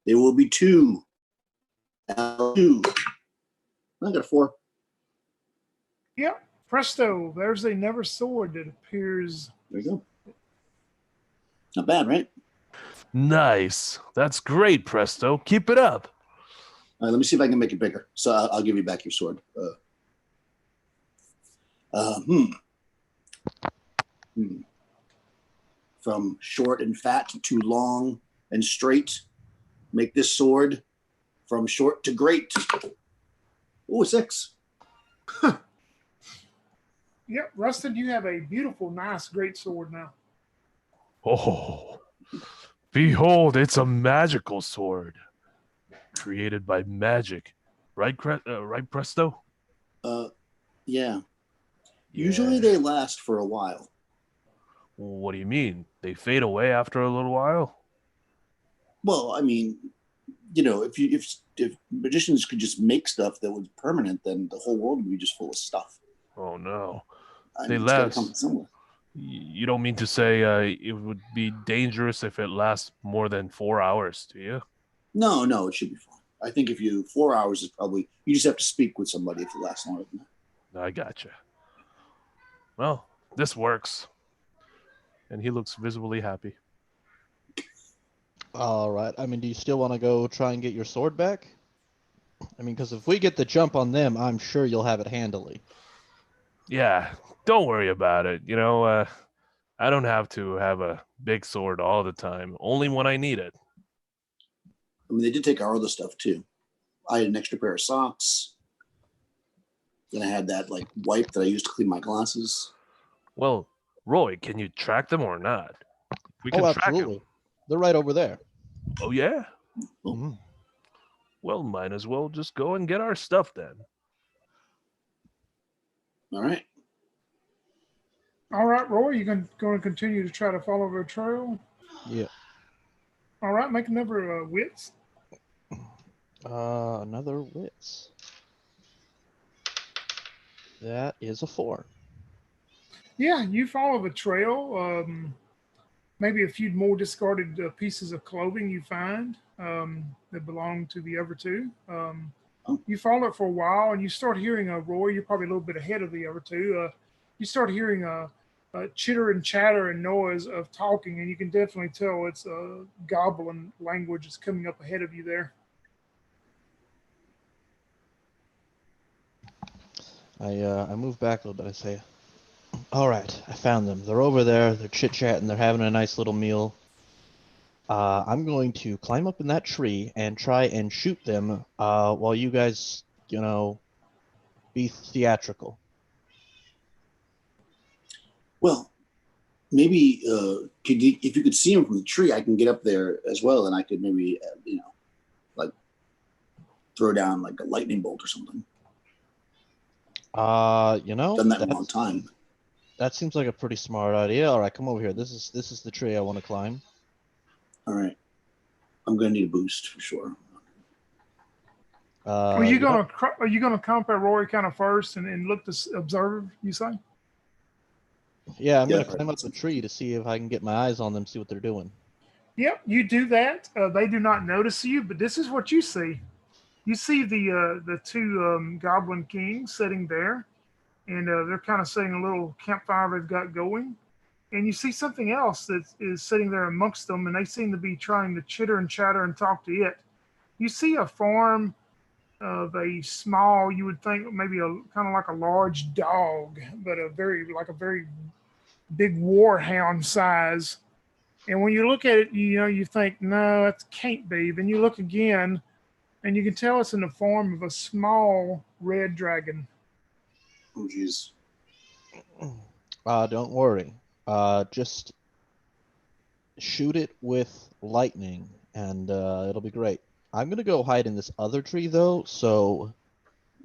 there will be two. Two. I got a 4. Yep. Presto, there's another sword that appears. There you go. Not bad, right? Nice. That's great, Presto. Keep it up. All right, let me see if I can make it bigger. So I'll give you back your sword. From short and fat to long and straight. Make this sword from short to great. Oh, 6. Yep, Rustin, you have a beautiful, nice, great sword now. Oh, behold, it's a magical sword created by magic. Right, right, Presto? Yeah. Usually they last for a while. What do you mean? They fade away after a little while? Well, I mean, you know, if magicians could just make stuff that was permanent, then the whole world would be just full of stuff. Oh no, They last. Come from somewhere. You don't mean to say it would be dangerous if it lasts more than 4 hours, do you? No, it should be fine. I think 4 hours is probably, you just have to speak with somebody if it lasts longer than that. I gotcha. Well, this works. And he looks visibly happy. All right. I mean, do you still want to go try and get your sword back? I mean, because if we get the jump on them, I'm sure you'll have it handily. Yeah, don't worry about it. You know, I don't have to have a big sword all the time, only when I need it. I mean, they did take our other stuff too. I had an extra pair of socks. Then I had that like wipe that I used to clean my glasses. Well, Roy, can you track them or not? We can track absolutely. them. They're right over there. Oh, yeah? Mm-hmm. Well, might as well just go and get our stuff then. All right. All right, Roy, you're going to continue to try to follow the trail? Yeah. All right, make another wits. Another wits. That is a 4. Yeah, you follow the trail. Maybe a few more discarded pieces of clothing you find that belong to the other two. Oh. You follow it for a while, and you start hearing a roar. You're probably a little bit ahead of the other two. You start hearing a chitter and chatter and noise of talking, and you can definitely tell it's a goblin language that's coming up ahead of you there. I move back a little bit. I say, all right, I found them. They're over there. They're chit-chatting. They're having a nice little meal. I'm going to climb up in that tree and try and shoot them while you guys, be theatrical. Well, maybe if you could see him from the tree, I can get up there as well, and I could maybe like throw down like a lightning bolt or something. Done that in a long time. That seems like a pretty smart idea. All right, come over here. This is the tree I want to climb. All right, I'm gonna need a boost for sure. Are you gonna combat Rory kind of first and look to observe? You say? Yeah, I'm Yeah, gonna climb up the tree to see if I can get my eyes on them, see what they're doing. Yep, you do that. They do not notice you, but this is what you see. You see the two goblin kings sitting there, and they're kind of setting a little campfire they've got going. And you see something else that is sitting there amongst them, and they seem to be trying to chitter and chatter and talk to it. You see a form of a small, you would think maybe a kind of like a large dog, but a very big warhound size. And when you look at it, you think, no, it can't be. Then you look again, and you can tell it's in the form of a small red dragon. Oh, jeez. Don't worry. Just shoot it with lightning, and it'll be great. I'm gonna go hide in this other tree though. So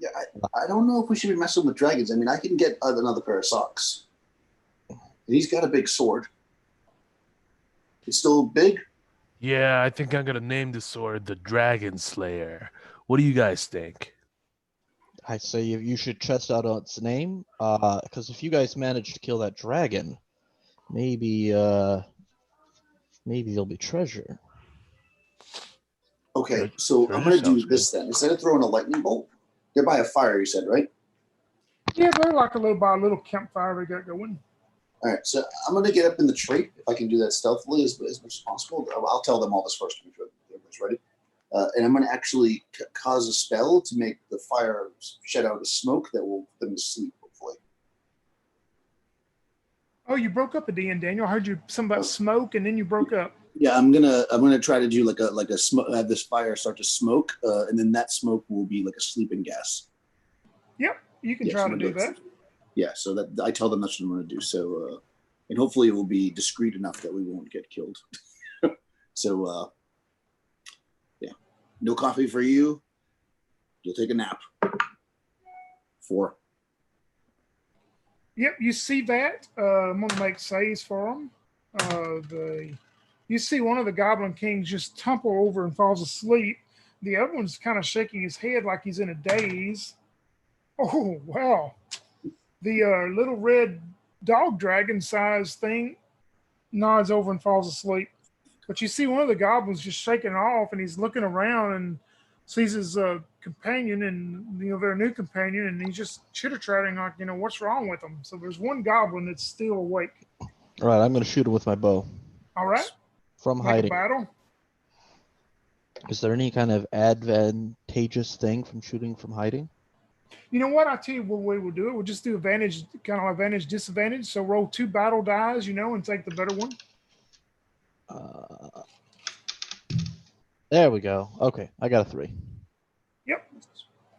Yeah, I don't know if we should be messing with dragons. I mean, I can get another pair of socks, and he's got a big sword. It's still big. Yeah, I think I'm gonna name the sword the Dragon Slayer. What do you guys think? I say you should test out its name. Because if you guys manage to kill that dragon, maybe there'll be treasure. Okay, so I'm gonna do this then. Instead of throwing a lightning bolt, they're by a fire. You said, right? Yeah, they're like a little campfire they got going. All right, so I'm going to get up in the tree, if I can do that stealthily as much as possible. I'll tell them all this first to make sure everybody's ready. And I'm going to actually cause a spell to make the fire shed out a smoke that will put them to sleep, hopefully. Oh, you broke up again, Daniel. I heard you something about smoke, and then you broke up. Yeah, I'm gonna try to do like a smoke. Have this fire start to smoke, and then that smoke will be like a sleeping gas. Yep, you can try to do that. Yeah, so that I tell them that's what I'm going to do. So, and hopefully it will be discreet enough that we won't get killed. So, yeah, no coffee for you. You'll take a nap. 4. Yep, you see that. I'm going to make saves for them. You see one of the Goblin Kings just tumble over and falls asleep. The other one's kind of shaking his head like he's in a daze. Oh, wow. The little red dog dragon size thing nods over and falls asleep. But you see one of the goblins just shaking off, and he's looking around and sees his companion, and their new companion, and he's just chitter chattering like, what's wrong with them? So there's one goblin that's still awake. All right, I'm going to shoot him with my bow. All right. From Make hiding. a battle. Is there any kind of advantageous thing from shooting from hiding? You know what? I'll tell you what way we'll do it. We'll just do advantage, kind of advantage, disadvantage. So roll 2 battle dies, and take the better one. There we go. Okay, I got a 3. Yep.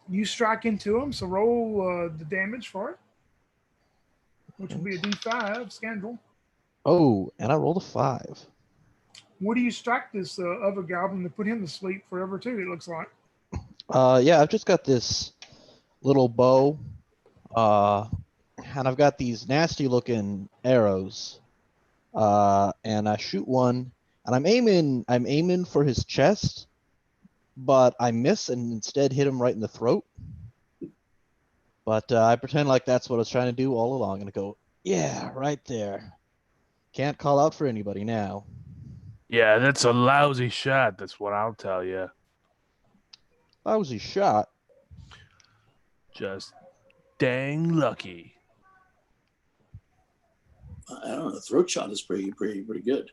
You strike into him, so roll the damage for it, which will be a D5, Scandal. Oh, and I rolled a 5. What do you strike this other goblin to put him to sleep forever, too, it looks like? Yeah, I've just got this little bow, and I've got these nasty looking arrows, and I shoot one, and I'm aiming for his chest, but I miss and instead hit him right in the throat. But I pretend like that's what I was trying to do all along, and I go, yeah, right there. Can't call out for anybody now. Yeah, that's a lousy shot. That's what I'll tell you. Lousy shot. Just dang lucky. I don't know. The throat shot is pretty good.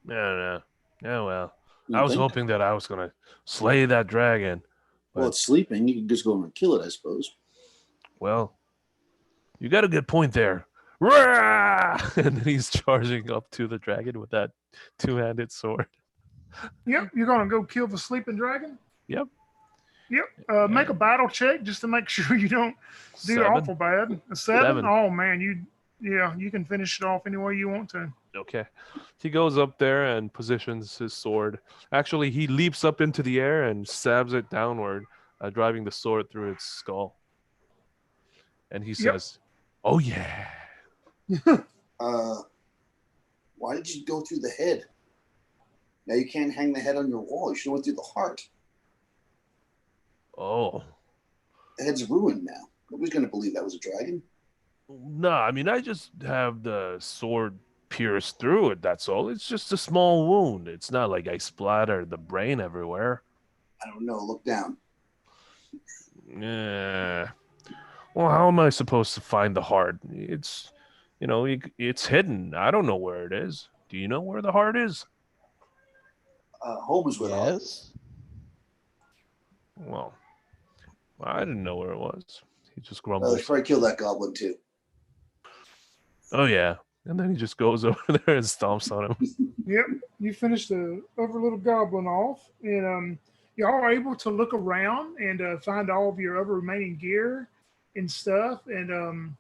Yeah. Yeah, well. You I don't was think? hoping that I was going to slay that dragon. Well, But, it's sleeping. You can just go over and kill it, I suppose. well, you got a good point there. Rah! And then he's charging up to the dragon with that two-handed sword. Yep, you're gonna go kill the sleeping dragon. Yep. Yep. Make a battle check just to make sure you don't do 7. awful bad. A 7? 7. Oh man, you can finish it off any way you want to. Okay. He goes up there and positions his sword. Actually, he leaps up into the air and stabs it downward, driving the sword through its skull. And he says, "Oh yeah." Why did you go through the head? Now you can't hang the head on your wall. You should have went through the heart. Oh. The head's ruined now. Nobody's going to believe that was a dragon. No, I mean, I just have the sword pierced through it, that's all. It's just a small wound. It's not like I splattered the brain everywhere. I don't know. Look down. Yeah. Well, how am I supposed to find the heart? It's, it's hidden. I don't know where it is. Do you know where the heart is? Home is where the heart is. Yes. Well, I didn't know where it was. He just You grumbles. should probably kill that goblin too. Oh, yeah. And then he just goes over there and stomps on him. Yep, you finished the other little goblin off, and y'all are able to look around and find all of your other remaining gear and stuff. And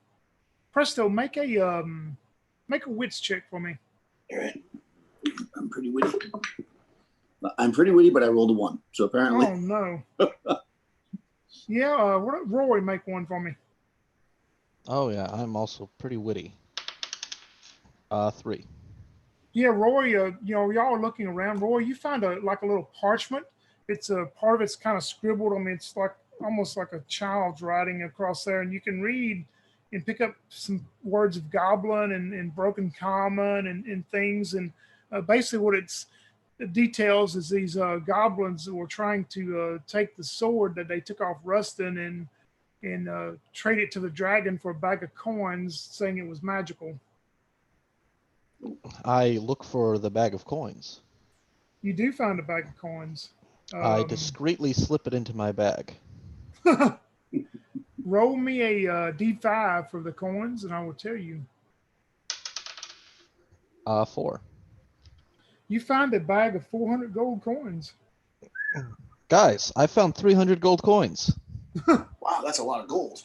Presto, make a wits check for me. All right. I'm pretty witty. I'm pretty witty, but I rolled a 1. So apparently, Oh no. Yeah, Roy, make one for me. Oh yeah, I'm also pretty witty. 3. Yeah, Roy, y'all are looking around. Roy, you find a little parchment. It's a part of it's kind of scribbled. I mean, it's like almost like a child's writing across there, and you can read and pick up some words of goblin and broken common and things. And basically, what it details is these goblins were trying to take the sword that they took off Rustin and trade it to the dragon for a bag of coins, saying it was magical. I look for the bag of coins. You do find a bag of coins. I discreetly slip it into my bag. Roll me a d5 for the coins, and I will tell you. 4. You find a bag of 400 gold coins. Guys, I found 300 gold coins. wow, that's a lot of gold.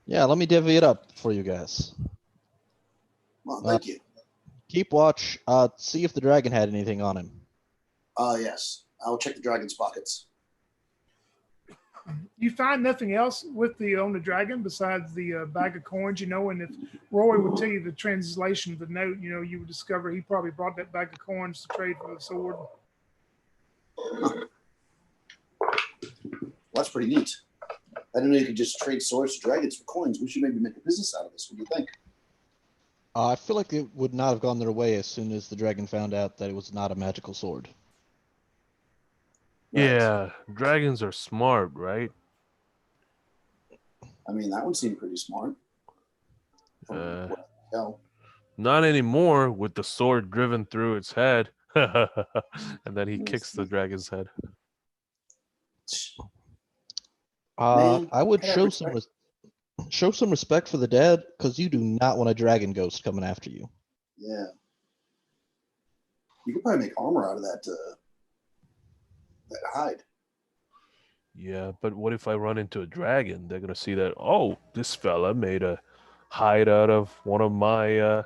Yeah, let me divvy it up for you guys. Well, thank you. Keep watch. See if the dragon had anything on him. Yes. I'll check the dragon's pockets. You find nothing else with on the dragon besides the bag of coins, and if Roy would tell you the translation of the note, you would discover he probably brought that bag of coins to trade for the sword. Huh. Well, that's pretty neat. I didn't know you could just trade swords to dragons for coins. We should maybe make a business out of this. What do you think? I feel like it would not have gone their way as soon as the dragon found out that it was not a magical sword. Right. Yeah, dragons are smart, right? I mean, that would seem pretty smart. Not anymore with the sword driven through its head. And then he kicks the dragon's head. Man, I would show some respect for the dead, because you do not want a dragon ghost coming after you. Yeah. You could probably make armor out of that hide. Yeah, but what if I run into a dragon? They're gonna see that, oh, this fella made a hide out of one of my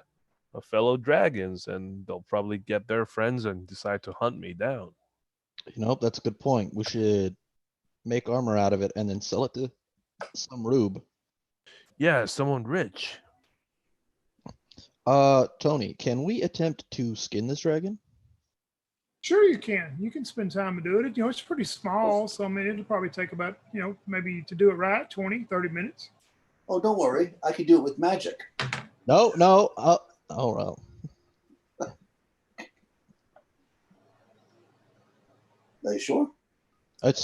fellow dragons, and they'll probably get their friends and decide to hunt me down. That's a good point. We should make armor out of it and then sell it to some rube. Yeah, someone rich. Tony, can we attempt to skin this dragon? Sure, you can. You can spend time to do it. You know, it's pretty small, so I mean, it'll probably take about, maybe to do it right, 20, 30 minutes. Oh, don't worry. I could do it with magic. No. Oh well. Are you sure?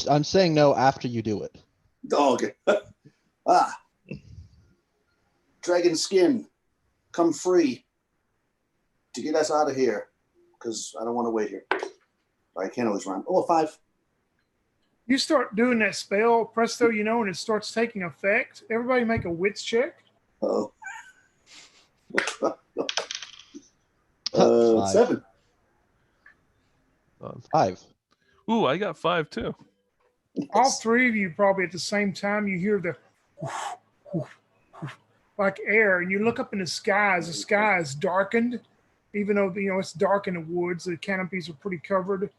I'm saying no after you do it. Oh, okay. Dragon skin, come free to get us out of here, because I don't want to wait here. I can't always run. Oh, a 5. You start doing that spell, presto, and it starts taking effect. Everybody make a wits check. Oh. 5. 7. 5. Ooh, I got 5 too. All three of you probably at the same time, you hear the like air, and you look up in the skies. The sky is darkened, even though it's dark in the woods. The canopies are pretty covered.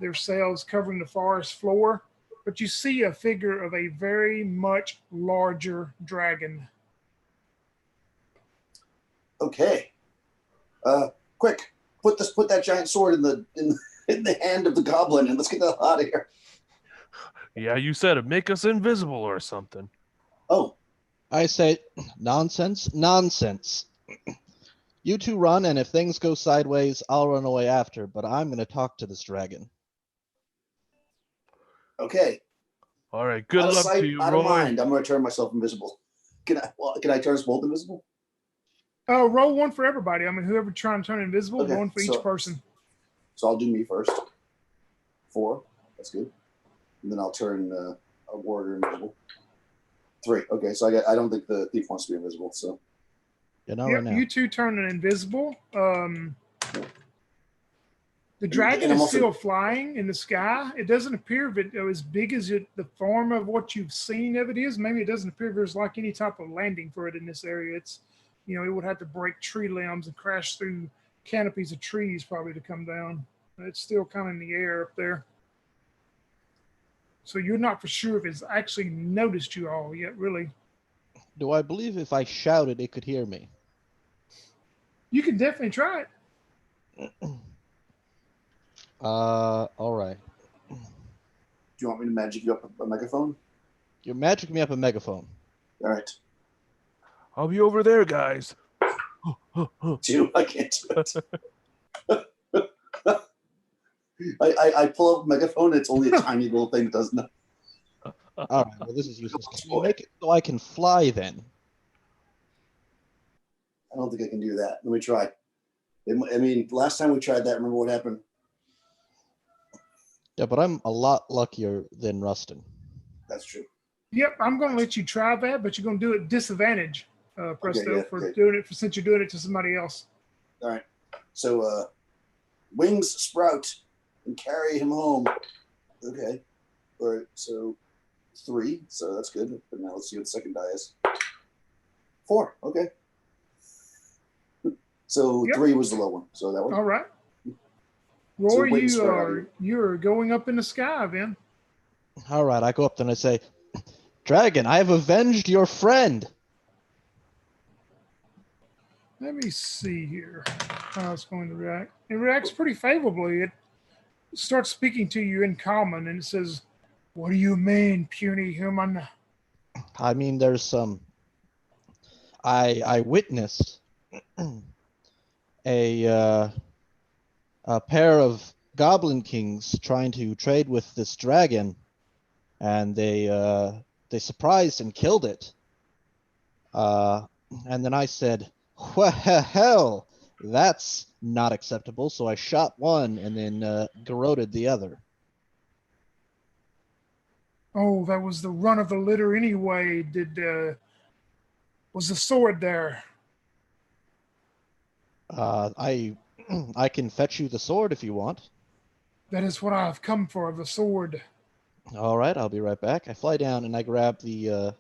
Their sails covering the forest floor, but you see a figure of a very much larger dragon. Okay. Quick, put that giant sword in the hand of the goblin, and let's get the hell out of here. Yeah, you said it. Make us invisible or something. Oh, I say, nonsense. You two run, and if things go sideways, I'll run away after, but I'm going to talk to this dragon. okay. All right, good Out of luck sight, to you, out of Roy. mind. I'm going to turn myself invisible. Can I turn us both invisible? Roll one for everybody. I mean, whoever trying to turn invisible, Okay, one for each person. So I'll do me first. 4. That's good. And then I'll turn a warrior invisible. 3. Okay, so I don't think the thief wants to be invisible. So Right now. You two turn invisible. The dragon and I'm is also- still flying in the sky. It doesn't appear as big as the form of what you've seen of it is. Maybe it doesn't appear there's like any type of landing for it in this area. It's, it would have to break tree limbs and crash through canopies of trees probably to come down. It's still kind of in the air up there. So you're not for sure if it's actually noticed you all yet, really. Do I believe if I shouted, it could hear me? You can definitely try it. All right. do you want me to magic you up a megaphone? You're magicking me up a megaphone. All right. I'll be over there, guys. I can't do it. I pull up a megaphone. It's only a tiny little thing that does nothing. All right. Well, this is useless. Can you make it so I can fly then? I don't think I can do that. Let me try. I mean, last time we tried that, remember what happened? Yeah, but I'm a lot luckier than Rustin. That's true. Yep, I'm going to let you try that, but you're going to do it at disadvantage, Presto, yeah, for okay. doing it since you're doing it to somebody else. All right. So wings sprout and carry him home. Okay. All right. So 3. So that's good. But now let's see what the second die is. 4. Okay. So Yep. 3 was the low one. So that one. All right. So Roy, wings spread out here. you're going up in the sky, then. All right. I go up there and I say, Dragon, I have avenged your friend. Let me see here how it's going to react. It reacts pretty favorably. It starts speaking to you in common, and it says, "What do you mean, puny human?" I mean, there's some. I witnessed a pair of goblin kings trying to trade with this dragon, and they surprised and killed it. And then I said, "Well, that's not acceptable." So I shot one and then garroted the other. Oh, that was the run of the litter anyway. Was the sword there? I can fetch you the sword if you want. That is what I've come for, the sword. All right, I'll be right back. I fly down and I grab the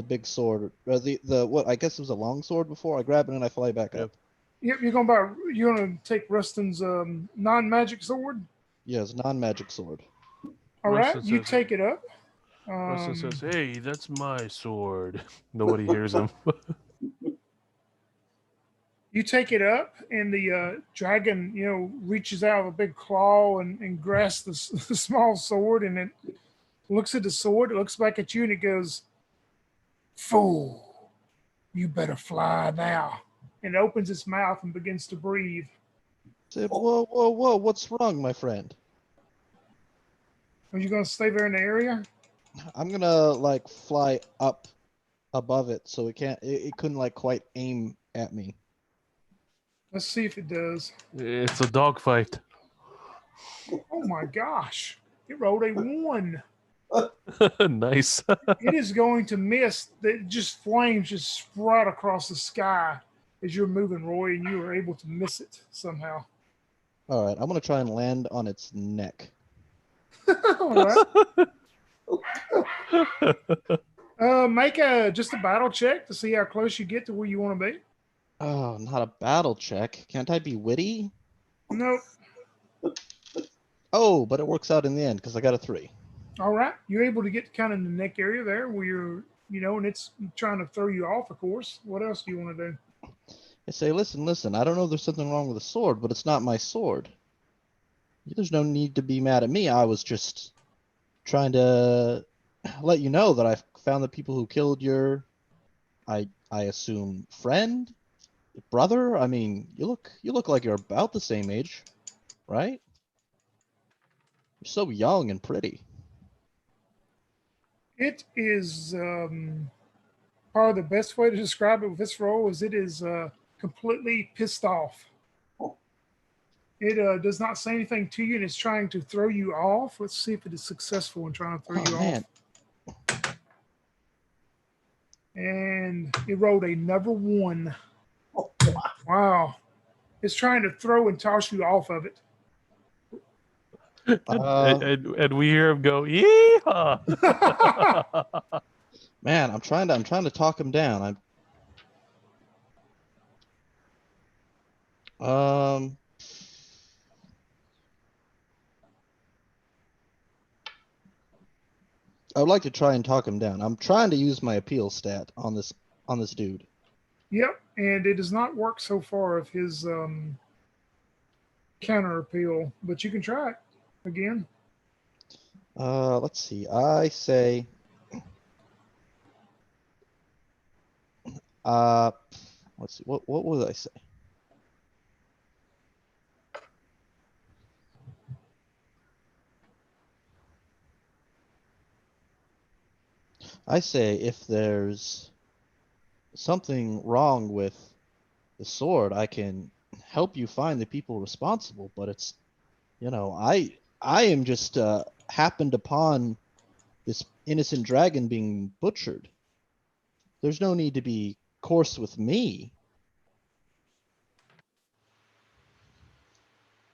big sword, or the what I guess it was a long sword before. I grab it and I fly back up. Yep, you're gonna take Rustin's non-magic sword. Yes, non-magic sword. All right, Rustin you says- take it up. Rustin says, "Hey, that's my sword." Nobody hears him. You take it up, and the dragon, reaches out with a big claw and grasps the small sword, and it looks at the sword, it looks back at you, and it goes, "Fool, you better fly now." And it opens its mouth and begins to breathe. Said, whoa, whoa, whoa, what's wrong, my friend? Are you going to stay there in the area? I'm gonna like fly up above it so it couldn't like quite aim at me. Let's see if it does. It's a dogfight. Oh my gosh. It rolled a 1. Nice. It is going to miss. That just flames just sprout across the sky as you're moving, Roy, and you are able to miss it somehow. All right, I'm gonna try and land on its neck. All right. Make just a battle check to see how close you get to where you want to be. Oh, not a battle check. Can't I be witty? Nope. Oh, but it works out in the end because I got a 3. All right. You're able to get kind of in the neck area there where you're, and it's trying to throw you off, of course. What else do you want to do? I say, listen, I don't know if there's something wrong with the sword, but it's not my sword. There's no need to be mad at me. I was just trying to let you know that I found the people who killed your, I assume, friend, brother. I mean, you look like you're about the same age, right? You're so young and pretty. It is probably the best way to describe it with this role is it is completely pissed off. It does not say anything to you, and it's trying to throw you off. Let's see if it is successful in trying to throw you Man. off. And it rolled another 1. Wow. It's trying to throw and toss you off of it. And we hear him go, "Yeehaw!" Man, I'm trying to talk him down. I would like to try and talk him down. I'm trying to use my appeal stat on this dude. Yep, and it does not work so far of his counter appeal, but you can try it again. Let's see. I say, let's see. What would I say? I say if there's something wrong with the sword, I can help you find the people responsible. But it's, I am just happened upon this innocent dragon being butchered. There's no need to be coarse with me.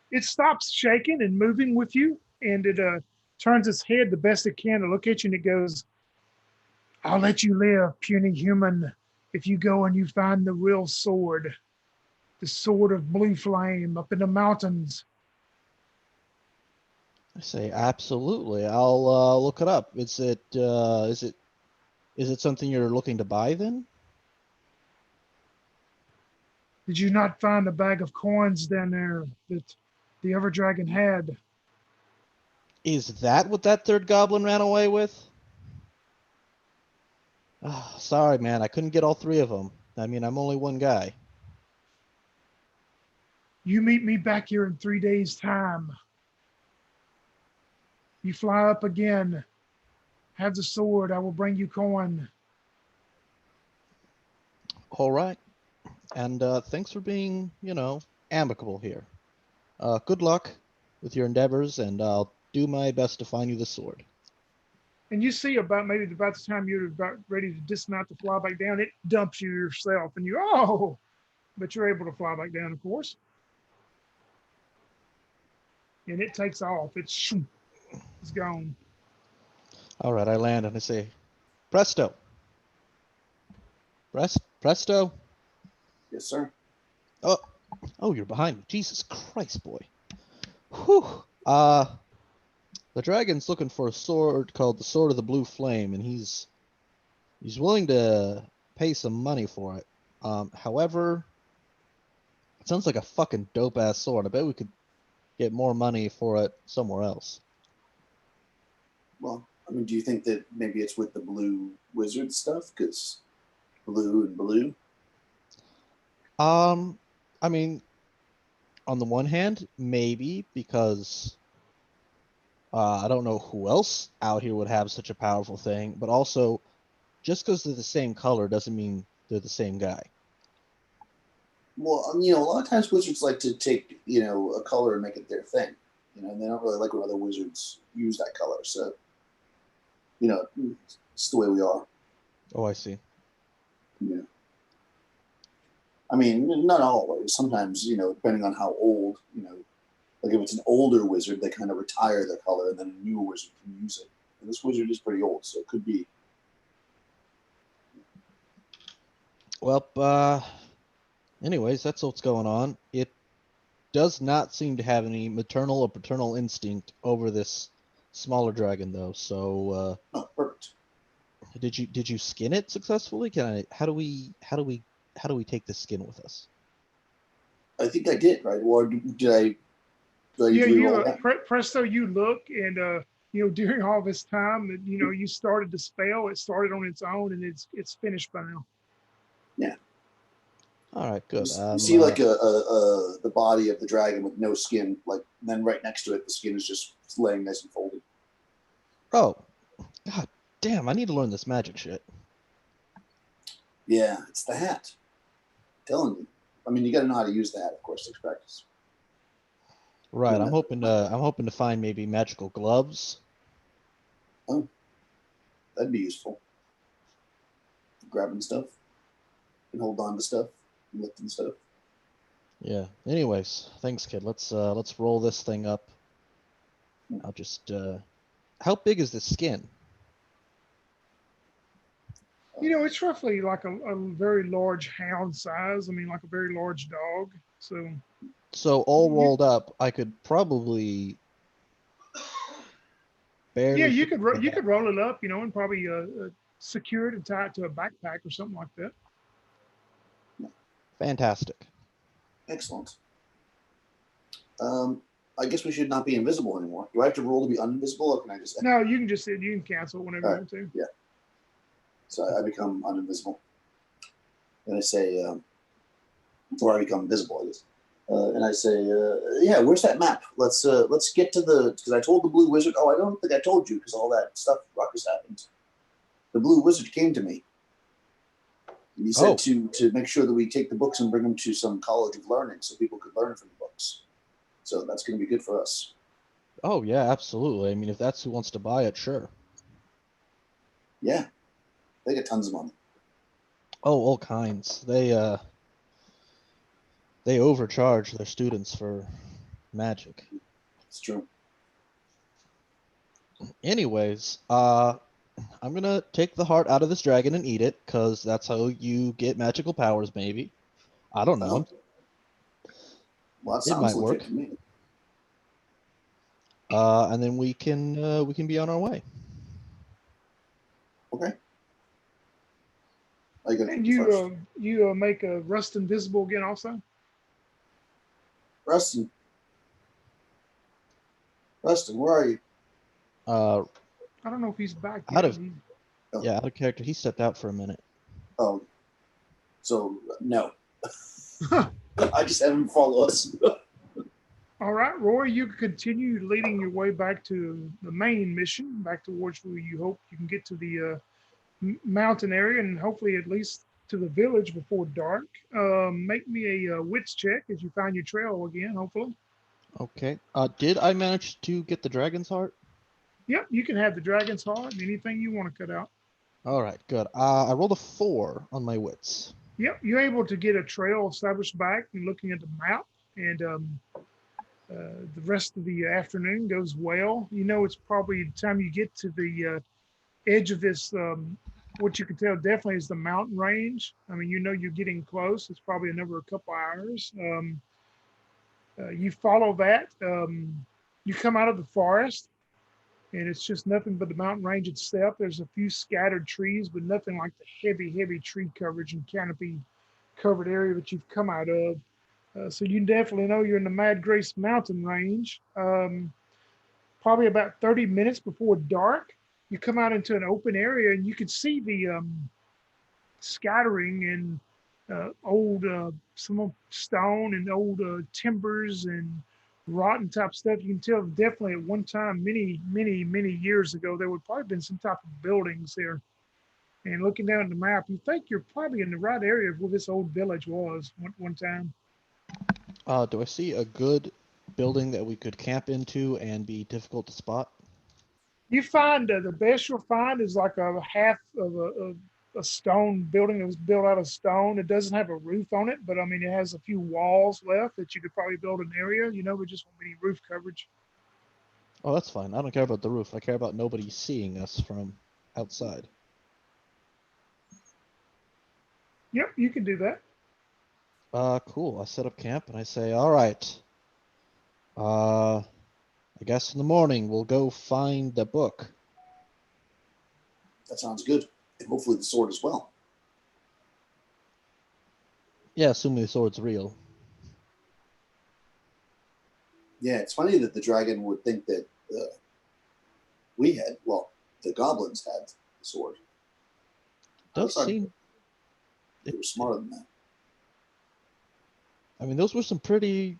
It stops shaking and moving with you, and it turns its head the best it can to look at you, and it goes, "I'll let you live, puny human, if you go and you find the real sword, the sword of blue flame up in the mountains." I say absolutely. I'll look it up. Is it something you're looking to buy then? Did you not find a bag of coins down there that the other dragon had? Is that what that third goblin ran away with? Oh, sorry, man. I couldn't get all 3 of them. I mean, I'm only one guy. You meet me back here in 3 days' time. You fly up again. Have the sword. I will bring you coin. All right. And thanks for being, amicable here. Good luck with your endeavors, and I'll do my best to find you the sword. And you see about the time you're about ready to dismount to fly back down, it dumps you yourself, and but you're able to fly back down, of course. And it takes off. It's gone. All right, I land and I say, presto. Presto. Yes, sir. Oh, you're behind me. Jesus Christ, boy. Whew. The dragon's looking for a sword called the Sword of the Blue Flame, and he's willing to pay some money for it. However, It sounds like a fucking dope ass sword. I bet we could get more money for it somewhere else. Well, I mean, do you think that maybe it's with the blue wizard stuff? Because blue and blue. I mean, on the one hand, maybe because I don't know who else out here would have such a powerful thing, but also just because they're the same color doesn't mean they're the same guy. Well, a lot of times wizards like to take, a color and make it their thing. And they don't really like when other wizards use that color. So, it's the way we are. Oh, I see. Yeah. I mean, not always. Sometimes, depending on how old, like if it's an older wizard, they kind of retire their color and then a newer wizard can use it. And this wizard is pretty old, so it could be. Well, anyways, that's what's going on. It does not seem to have any maternal or paternal instinct over this smaller dragon, though. So, Oh, perfect. did you skin it successfully? How do we take this skin with us? I think I did, right? Or did I Yeah, usually you roll that? presto, you look, and during all this time that you started the spell, it started on its own, and it's finished by now. Yeah. All right, good. You see like the body of the dragon with no skin, like, and then right next to it, the skin is just laying nice and folded. Oh, god damn! I need to learn this magic shit. Yeah, it's the hat. I'm telling you. I mean, you got to know how to use the hat, of course, takes practice. Right. Yeah. I'm hoping to find maybe magical gloves. Oh, that'd be useful. Grabbing stuff and hold on to stuff and lifting stuff. Yeah. Anyways, thanks, kid. Let's roll this thing up. I'll just how big is this skin? It's roughly like a very large hound size. I mean, like a very large dog. So all rolled up, I could probably barely. Yeah, fit you could roll it up, and probably secure it and tie it to a backpack or something like that. Fantastic. Excellent. I guess we should not be invisible anymore. Do I have to roll to be uninvisible, or can I just? No, you can cancel it whenever you want to. Yeah. So I become uninvisible, and I say, or I become visible, I guess. And I say, yeah, where's that map? Let's get to because I told the blue wizard. Oh, I don't think I told you because all that stuff ruckus happened. The blue wizard came to me. And he said to make sure that we take the books and bring them to some college of learning so people could learn from the books. So that's going to be good for us. Oh yeah, absolutely. I mean, if that's who wants to buy it, sure. Yeah, they get tons of money. Oh, all kinds. They overcharge their students for magic. It's true. Anyways, I'm gonna take the heart out of this dragon and eat it, because that's how you get magical powers, maybe. I don't know. Well, that It sounds might legit work. to me. And then we can be on our way. Okay. Are you gonna And eat first? you make a Rust invisible again also. Rustin, where are you? I don't know if he's back Out yet. of out of character. He stepped out for a minute. Oh, so no. I just have him follow us. All right, Roy, you can continue leading your way back to the main mission, back towards where you hope you can get to the mountain area and hopefully at least to the village before dark. Make me a wits check as you find your trail again, hopefully. Okay. Did I manage to get the dragon's heart? Yep, you can have the dragon's heart and anything you want to cut out. All right, good. I rolled a 4 on my wits. Yep, you're able to get a trail established back and looking at the map, and the rest of the afternoon goes well. It's probably the time you get to the edge of this, what you can tell definitely is the mountain range. I mean, you're getting close. It's probably another couple hours. You follow that. You come out of the forest, and it's just nothing but the mountain range itself. There's a few scattered trees, but nothing like the heavy tree coverage and canopy covered area that you've come out of. So you definitely know you're in the Mad Grace Mountain Range. Probably about 30 minutes before dark, you come out into an open area and you can see the scattering and old some stone and old timbers and rotten type stuff. You can tell definitely at one time, many years ago, there would probably been some type of buildings there. And looking down at the map, you think you're probably in the right area of where this old village was one time. Do I see a good building that we could camp into and be difficult to spot? You find the best you'll find is like a half of a stone building that was built out of stone. It doesn't have a roof on it, but I mean, it has a few walls left that you could probably build an area. We just won't any roof coverage. Oh, that's fine. I don't care about the roof. I care about nobody seeing us from outside. Yep, you can do that. Cool. I set up camp and I say, all right. I guess in the morning we'll go find the book. That sounds good. And hopefully the sword as well. Yeah, assuming the sword's real. Yeah, it's funny that the dragon would think that the goblins had the sword. Does seem... They were smarter than that. I mean, those were some pretty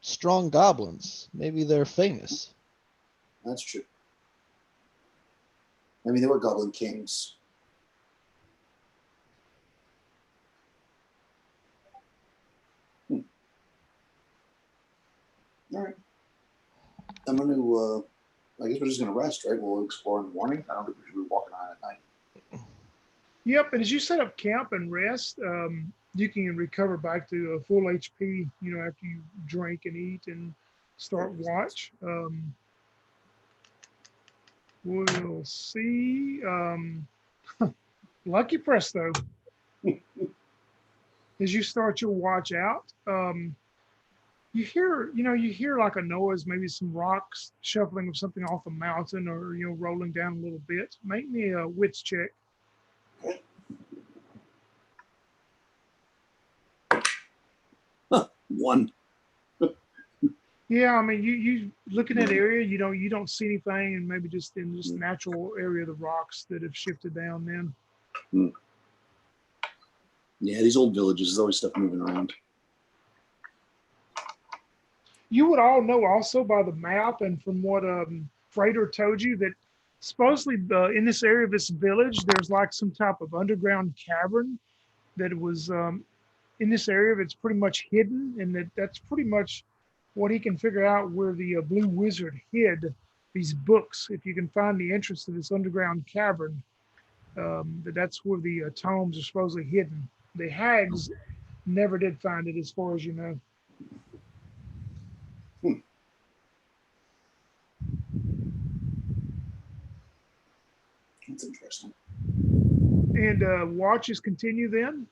strong goblins. Maybe they're famous. That's true. I mean, they were goblin kings. All right. I'm going to, I guess we're just going to rest, right? We'll explore in the morning. I don't think we should be walking around at night. Yep, and as you set up camp and rest, you can recover back to full HP, after you drink and eat and start watch. We'll see. Lucky presto. As you start your watch out, you hear like a noise, maybe some rocks shuffling of something off a mountain or, rolling down a little bit. Make me a wits check. One. Yeah, I mean, you look in that area, you don't see anything, and maybe just in just natural area of the rocks that have shifted down then. Yeah, these old villages, there's always stuff moving around. You would all know also by the map and from what Fradder told you that supposedly in this area of this village, there's like some type of underground cavern that was in this area. It's pretty much hidden, and that's pretty much what he can figure out where the blue wizard hid these books. If you can find the entrance to this underground cavern, that's where the tomes are supposedly hidden. The hags never did find it, as far as you know. That's interesting. And watches continue then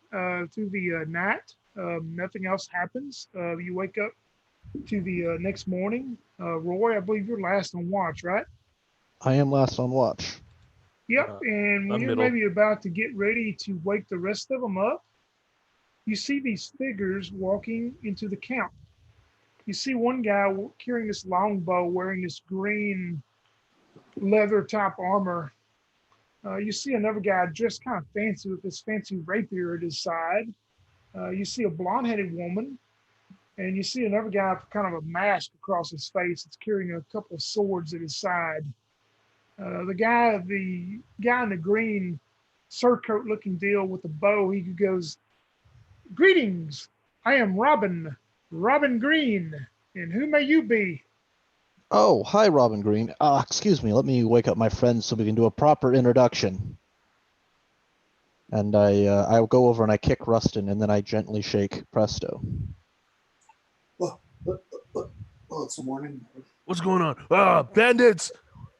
through the night. Nothing else happens. You wake up to the next morning. Roy, I believe you're last on watch, right? I am last on watch. Yep. And when you're maybe about to get ready to wake the rest of them up, you see these figures walking into the camp. You see one guy carrying this longbow, wearing this green leather type armor. You see another guy dressed kind of fancy with this fancy rapier at his side. You see a blonde-headed woman, and you see another guy with kind of a mask across his face. It's carrying a couple of swords at his side. The guy in the green surcoat-looking deal with the bow, he goes, "Greetings, I am Robin Green, and who may you be?" Oh, hi, Robin Green. Excuse me, let me wake up my friends so we can do a proper introduction. And I'll go over and I kick Rustin, and then I gently shake Presto. Well, it's the morning. What's going on? Bandits!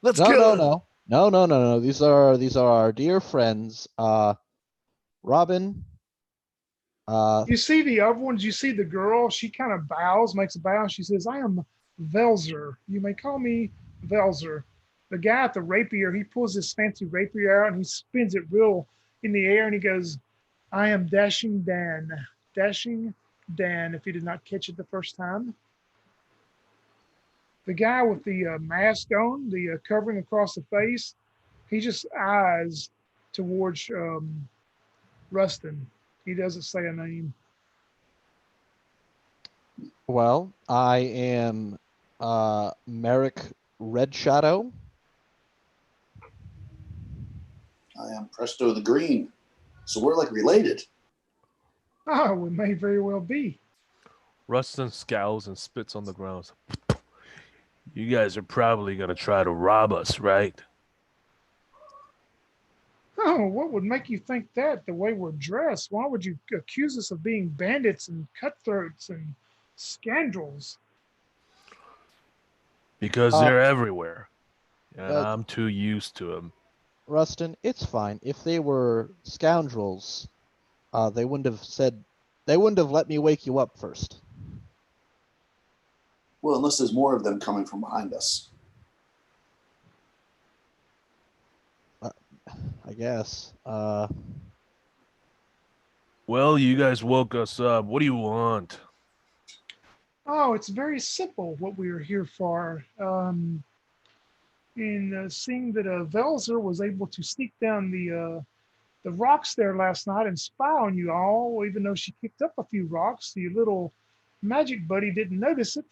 Let's kill them! No. These are our dear friends. Robin. You see the other ones. You see the girl. She kind of bows, makes a bow. She says, "I am Velzer. You may call me Velzer." The guy at the rapier, he pulls his fancy rapier out and he spins it real in the air and he goes, "I am Dashing Dan. Dashing Dan, if he did not catch it the first time. The guy with the mask on, the covering across the face, he just eyes towards Rustin. He doesn't say a name. Well, I am Merrick Red Shadow. I am Presto the Green. So we're like related. Oh, we may very well be. Rustin scowls and spits on the ground. You guys are probably going to try to rob us, right? Oh, what would make you think that the way we're dressed? Why would you accuse us of being bandits and cutthroats and scoundrels? Because they're everywhere. And But- I'm too used to them. Rustin, it's fine. If they were scoundrels, they wouldn't have let me wake you up first. Well, unless there's more of them coming from behind us. I guess. Well, you guys woke us up. What do you want? Oh, it's very simple what we are here for. Seeing that Velzer was able to sneak down the rocks there last night and spy on you all, even though she picked up a few rocks, the little magic buddy didn't notice it.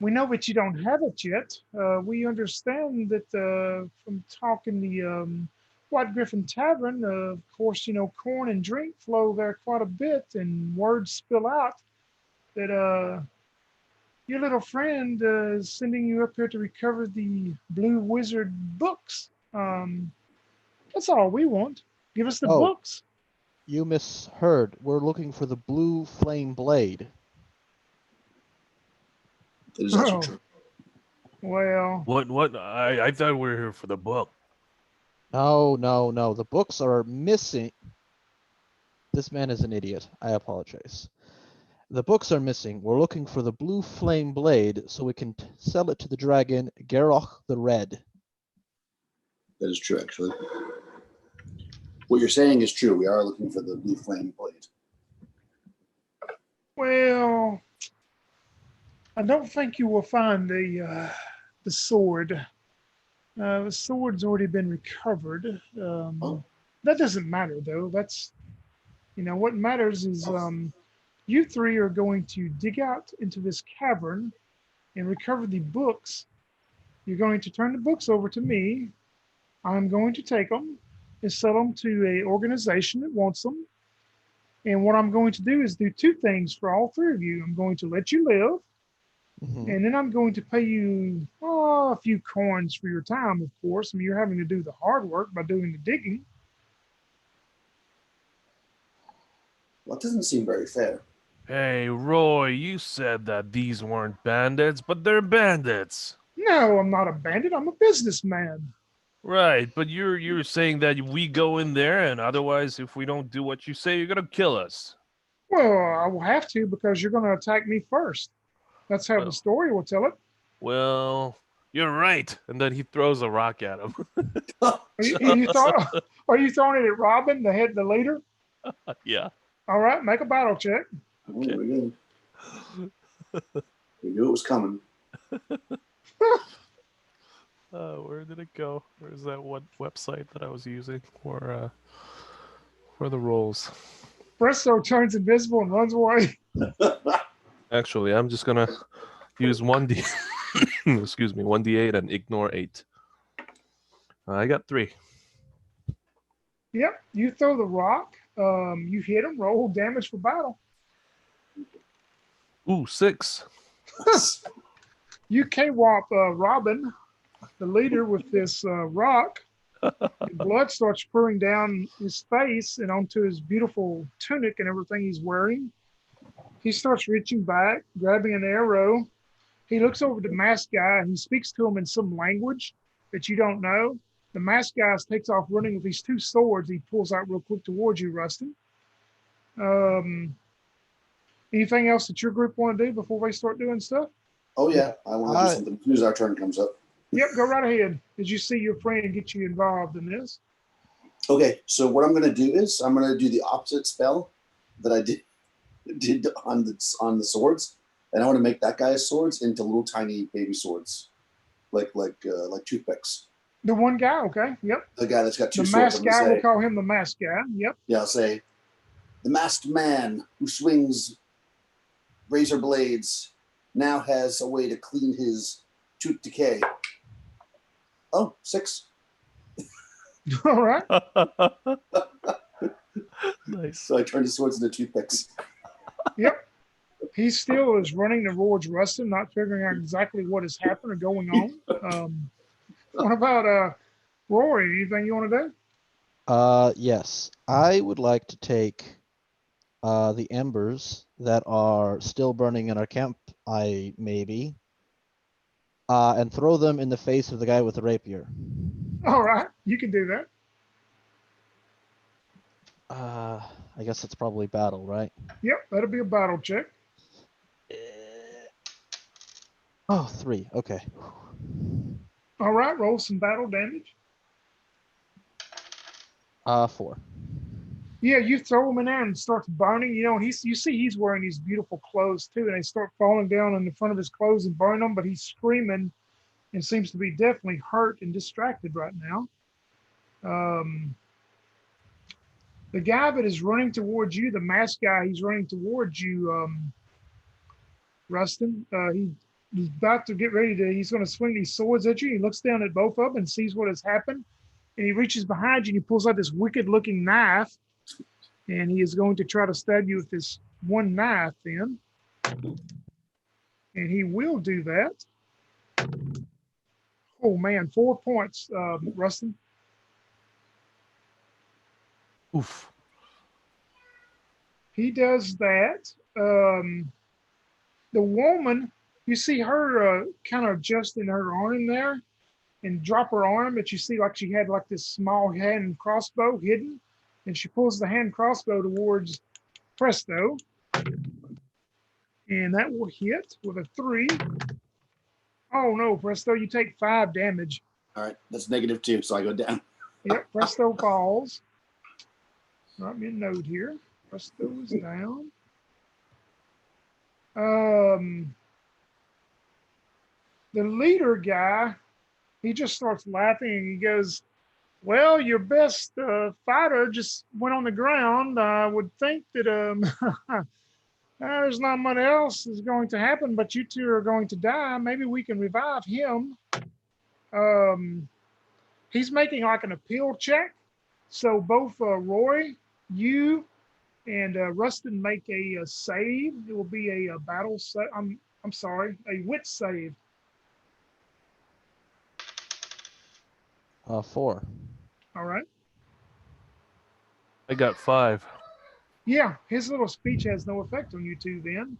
We know that you don't have it yet. We understand that from talking the White Griffon Tavern, of course, corn and drink flow there quite a bit, and words spill out that your little friend is sending you up here to recover the Blue Wizard books. That's all we want. Give us the books. You misheard. We're looking for the Blue Flame Blade. That is actually true. Well, What? I thought we were here for the book. No. The books are missing. This man is an idiot. I apologize. The books are missing. We're looking for the Blue Flame Blade so we can sell it to the dragon Garroch the Red. That is true, actually. What you're saying is true. We are looking for the Blue Flame Blade. well, I don't think you will find the sword. The sword's already been recovered. That doesn't matter, though. That's, what matters is you three are going to dig out into this cavern and recover the books. You're going to turn the books over to me. I'm going to take them and sell them to an organization that wants them. And what I'm going to do is do two things for all three of you. I'm going to let you live, and then I'm going to pay you a few coins for your time, of course. I mean, you're having to do the hard work by doing the digging. Well, that doesn't seem very fair. Hey, Roy, you said that these weren't bandits, but they're bandits. No, I'm not a bandit. I'm a businessman. Right, but you're saying that we go in there, and otherwise, if we don't do what you say, you're gonna kill us. Well, I will have to because you're going to attack me first. That's how the story will tell it. Well, you're right. And then he throws a rock at him. Are you throwing it at Robin, the leader? Yeah. All right, make a battle check. Okay. We knew it was coming. Where did it go? Where's that one website that I was using for the rolls? Presto turns invisible and runs away. Actually, I'm just gonna use 1d, excuse me, 1d8 and ignore 8. I got 3. Yep, you throw the rock. You hit him. Roll damage for battle. Ooh, 6. You K-wop Robin, the leader, with this rock. Blood starts pouring down his face and onto his beautiful tunic and everything he's wearing. He starts reaching back, grabbing an arrow. He looks over to the masked guy and he speaks to him in some language that you don't know. The masked guy takes off running with these two swords he pulls out real quick towards you, Rustin. Anything else that your group want to do before they start doing stuff? Oh, yeah. I want to do something as soon as our turn comes up. Yep, go right ahead. As you see your friend get you involved in this. Okay, so what I'm going to do is I'm going to do the opposite spell that I did on the swords, and I want to make that guy's swords into little tiny baby swords, like toothpicks. The one guy, okay, yep. The guy that's got two The swords. masked guy, we'll call him the masked guy. Yep. Yeah, I'll say, the masked man who swings razor blades now has a way to clean his tooth decay. Oh, 6. All right. Nice. So I turned his swords into toothpicks. Yep. He still is running towards Rustin, not figuring out exactly what has happened or going on. What about Rory? Anything you want to do? Yes. I would like to take the embers that are still burning in our camp, maybe, and throw them in the face of the guy with the rapier. All right, you can do that. I guess it's probably battle, right? Yep, that'll be a battle check. Oh, 3. Okay. All right, roll some battle damage. 4. Yeah, you throw him in there and it starts burning. You know, you see he's wearing these beautiful clothes too, and they start falling down in the front of his clothes and burn them. But he's screaming and seems to be definitely hurt and distracted right now. The guy that is running towards you, the masked guy, he's running towards you, Rustin. He's about to get ready to. He's going to swing these swords at you. He looks down at both of them and sees what has happened, and he reaches behind you and he pulls out this wicked-looking knife. And he is going to try to stab you with this one knife then. And he will do that. Oh, man, 4 points, Rustin. Oof. He does that. The woman, you see her kind of adjusting her arm there and drop her arm, but you see like she had like this small hand crossbow hidden. And she pulls the hand crossbow towards Presto. And that will hit with a 3. Oh no, Presto, you take 5 damage. All right, that's -2, so I go down. Yep, Presto falls. Write me a note here. Presto is down. The leader guy, he just starts laughing and he goes, well, your best fighter just went on the ground. I would think that there's not much else is going to happen, but you two are going to die. Maybe we can revive him. He's making like an appeal check. So both Roy, you, and Rustin make a save. It will be a battle save. I'm sorry, a wit save. 4. All right. I got 5. Yeah, his little speech has no effect on you two then.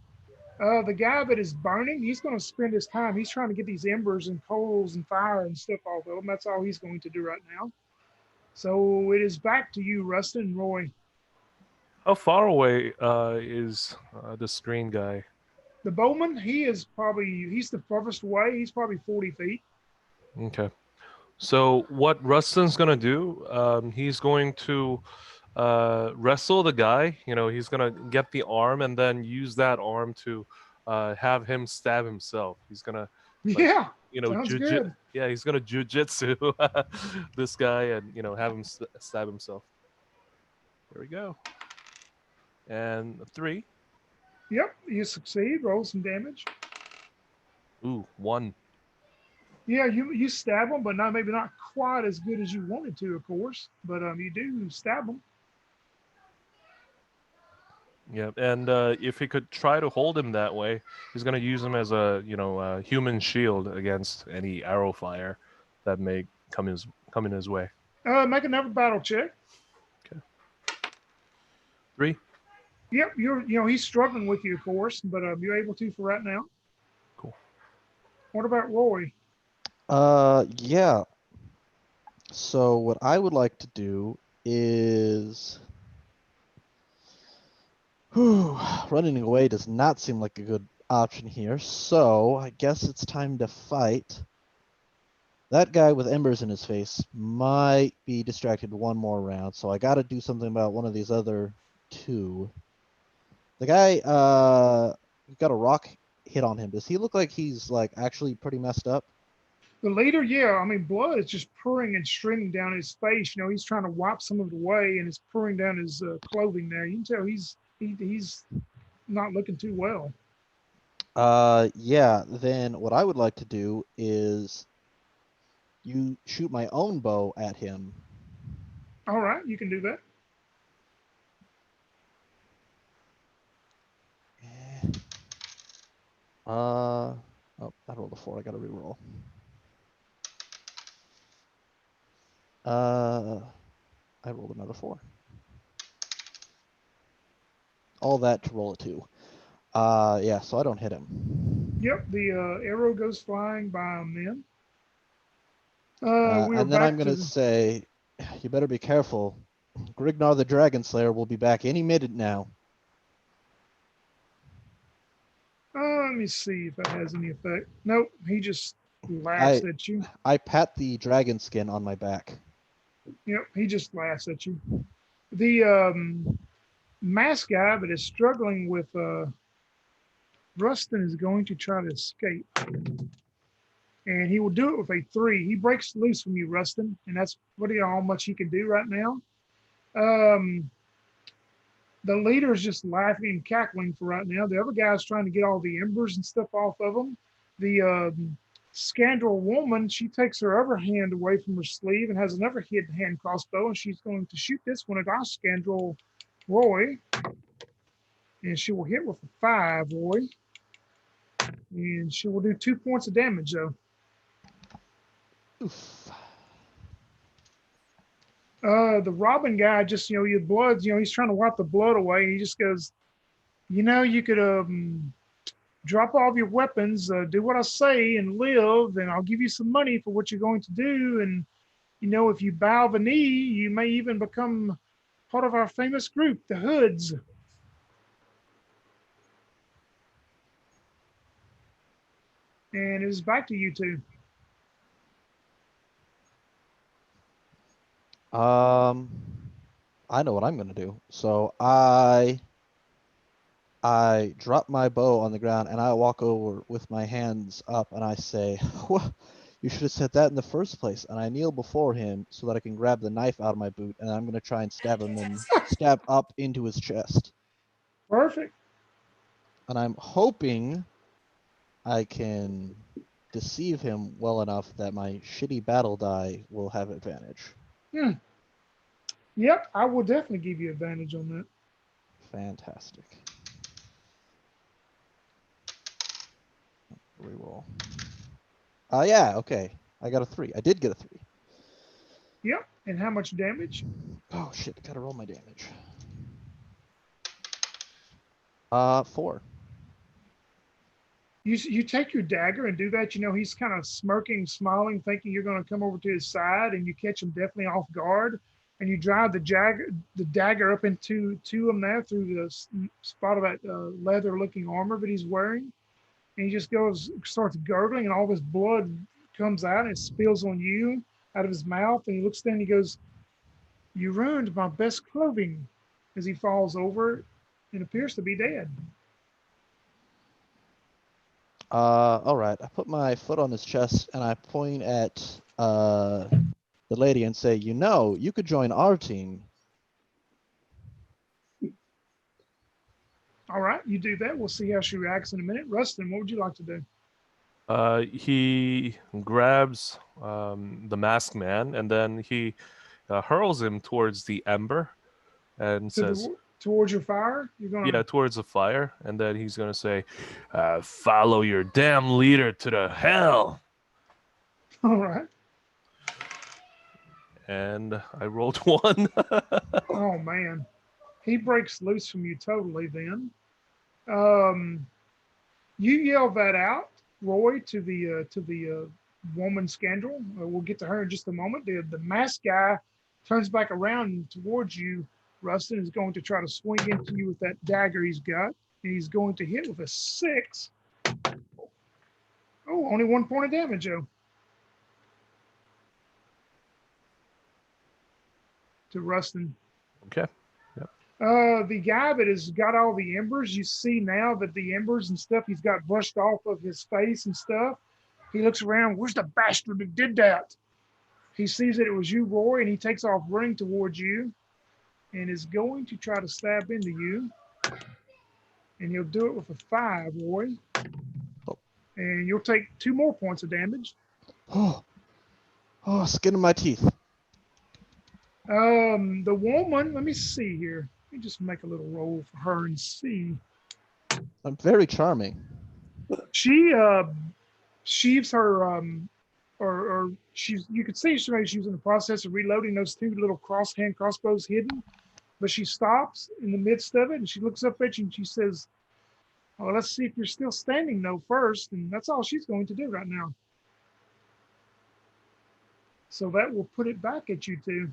The guy that is burning, he's going to spend his time. He's trying to get these embers and coals and fire and stuff off of him. That's all he's going to do right now. So it is back to you, Rustin and Roy. How far away is the screen guy? The bowman, he's the furthest away. He's probably 40 feet. Okay. So what Rustin's gonna do? He's going to wrestle the guy. You know, he's gonna get the arm and then use that arm to have him stab himself. He's gonna, Yeah, you know, sounds good. yeah, he's gonna jujitsu this guy and have him stab himself. There we go. And 3. Yep, you succeed. Roll some damage. Ooh, 1. Yeah, you stab him, but maybe not quite as good as you wanted to, of course. But you do stab him. Yeah, and if he could try to hold him that way, he's gonna use him as a a human shield against any arrow fire that may come in his way. Make another battle check. Okay. 3. Yep, he's struggling with you, of course, but you're able to for right now. Cool. What about Roy? Yeah. So what I would like to do is running away does not seem like a good option here. So I guess it's time to fight. That guy with embers in his face might be distracted one more round, so I got to do something about one of these other 2. The guy got a rock hit on him. Does he look like he's like actually pretty messed up? The leader, yeah, I mean, blood is just pouring and streaming down his face. He's trying to wipe some of it away, and it's pouring down his clothing. There, you can tell he's not looking too well. Yeah, then what I would like to do is you shoot my own bow at him. All right, you can do that. Oh, I rolled a 4. I gotta reroll. I rolled another 4. All that to roll a 2. Yeah, so I don't hit him. Yep, the arrow goes flying by him then. We were And then I'm back gonna to say, you better be careful. Grignar the Dragon Slayer will be back any minute now. let me see if that has any effect. Nope, he just laughs I at you. I pat the dragon skin on my back. Yep, he just laughs at you. The masked guy that is struggling with Rustin is going to try to escape. And he will do it with a 3. He breaks loose from you, Rustin, and that's pretty how much he can do right now. The leader is just laughing and cackling for right now. The other guy's trying to get all the embers and stuff off of him. The scandal woman, she takes her other hand away from her sleeve and has another hidden hand crossbow, and she's going to shoot this one at our scandal Roy. And she will hit with a 5, Roy. And she will do 2 points of damage, though. Oof. The Robin guy just, your blood, he's trying to wipe the blood away. He just goes, you could drop all of your weapons, do what I say and live, and I'll give you some money for what you're going to do. And, if you bow the knee, you may even become part of our famous group, the Hoods. And it's back to you two. I know what I'm gonna do. So I drop my bow on the ground and I walk over with my hands up and I say, well, you should have said that in the first place. And I kneel before him so that I can grab the knife out of my boot and I'm gonna try and stab him and stab up into his chest. Perfect. And I'm hoping I can deceive him well enough that my shitty battle die will have advantage. Yep, I will definitely give you advantage on that. Fantastic. Reroll. Yeah, okay. I got a 3. I did get a 3. Yep, and how much damage? Oh shit, gotta roll my damage. 4. You take your dagger and do that. He's kind of smirking, smiling, thinking you're going to come over to his side, and you catch him definitely off guard. And you drive the dagger up into him there through the spot of that leather-looking armor that he's wearing. And he just starts gurgling, and all this blood comes out and it spills on you out of his mouth. And he looks down and he goes, "You ruined my best clothing," as he falls over and appears to be dead. All right. I put my foot on his chest and I point at the lady and say, you could join our team. All right, you do that. We'll see how she reacts in a minute. Rustin, what would you like to do? He grabs the masked man and then he hurls him towards the ember and says, Towards your fire? You're going yeah, towards the fire. And then he's going to say, follow your damn leader to the hell. All right. And I rolled 1. Oh, man. He breaks loose from you totally then. You yell that out, Roy, to the woman scandal. We'll get to her in just a moment. The masked guy turns back around towards you. Rustin is going to try to swing into you with that dagger he's got, and he's going to hit with a 6. Oh, only 1 point of damage, though. To Rustin. Okay. Yep. The guy that has got all the embers, you see now that the embers and stuff he's got brushed off of his face and stuff. He looks around, where's the bastard that did that? He sees that it was you, Roy, and he takes off running towards you and is going to try to stab into you. And he'll do it with a 5, Roy. Oh. And you'll take 2 more points of damage. Oh, skin in my teeth. The woman, let me see here. Let me just make a little roll for her and see. I'm very charming. She sheaves her or she's you could see she was in the process of reloading those 2 little hand crossbows hidden, but she stops in the midst of it and she looks up at you and she says, "Oh, let's see if you're still standing though first," and that's all she's going to do right now. So that will put it back at you 2.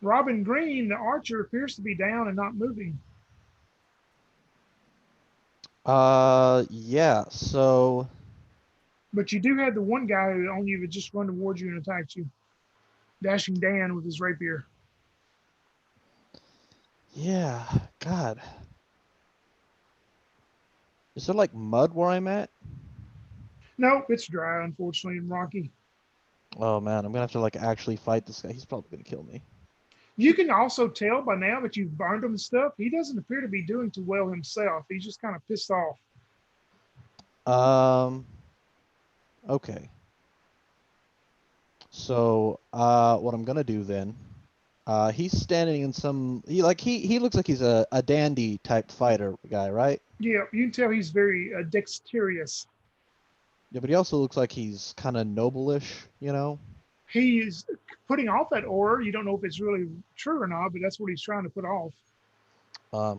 Robin Green, the archer, appears to be down and not moving. Yeah, so But you do have the one guy who on you that just run towards you and attacked you. Dashing Dan with his rapier. yeah, God. Is there like mud where I'm at? Nope, it's dry, unfortunately, and rocky. Oh man, I'm gonna have to like actually fight this guy. He's probably gonna kill me. You can also tell by now that you've burned him and stuff, he doesn't appear to be doing too well himself. He's just kind of pissed off. Okay. So, what I'm gonna do then? He's standing in some. He looks like he's a dandy type fighter guy, right? Yeah, you can tell he's very dexterous. Yeah, but he also looks like he's kind of noble-ish, you know? He's putting off that aura. You don't know if it's really true or not, but that's what he's trying to put off.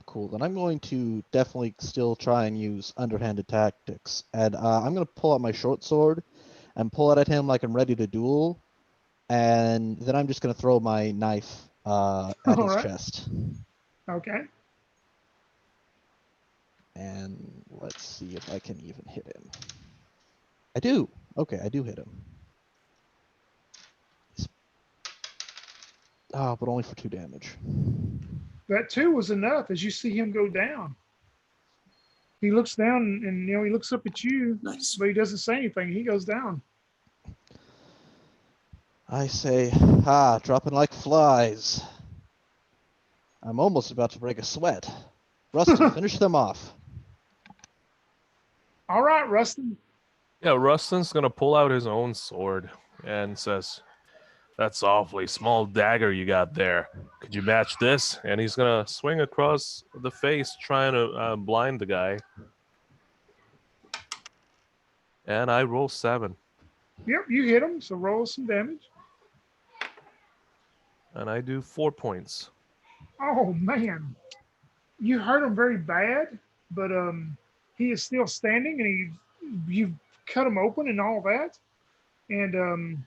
Cool. Then I'm going to definitely still try and use underhanded tactics. And I'm going to pull out my short sword and pull it at him like I'm ready to duel. And then I'm just going to throw my knife at his chest. Okay. And let's see if I can even hit him. I do. Okay, I do hit him. But only for 2 damage. That 2 was enough as you see him go down. He looks down and he looks up at you, Nice. but he doesn't say anything. He goes down. I say, dropping like flies. I'm almost about to break a sweat. Rustin, finish them off. All right, Rustin. Yeah, Rustin's gonna pull out his own sword and says, "That's awfully small dagger you got there. Could you match this?" And he's gonna swing across the face, trying to blind the guy. And I roll 7. Yep, you hit him, so roll some damage. And I do 4 points. Oh man, you hurt him very bad, but he is still standing, and you've cut him open and all that, and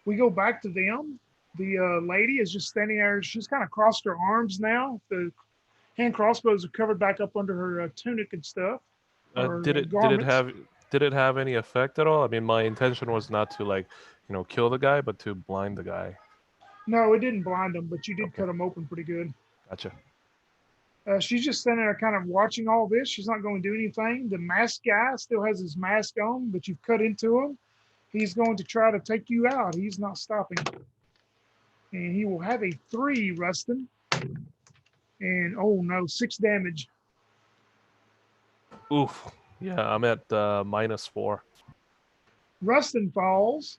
we go back to them. The lady is just standing there. She's kind of crossed her arms now. The hand crossbows are covered back up under her tunic and stuff. Did it have any effect at all? I mean, my intention was not to kill the guy, but to blind the guy. No, it didn't blind him, but you did Okay. cut him open pretty good. Gotcha. She's just standing there kind of watching all this. She's not going to do anything. The masked guy still has his mask on, but you've cut into him. He's going to try to take you out. He's not stopping. And he will have a 3, Rustin. And oh no, 6 damage. Oof. Yeah, I'm at -4. Rustin falls.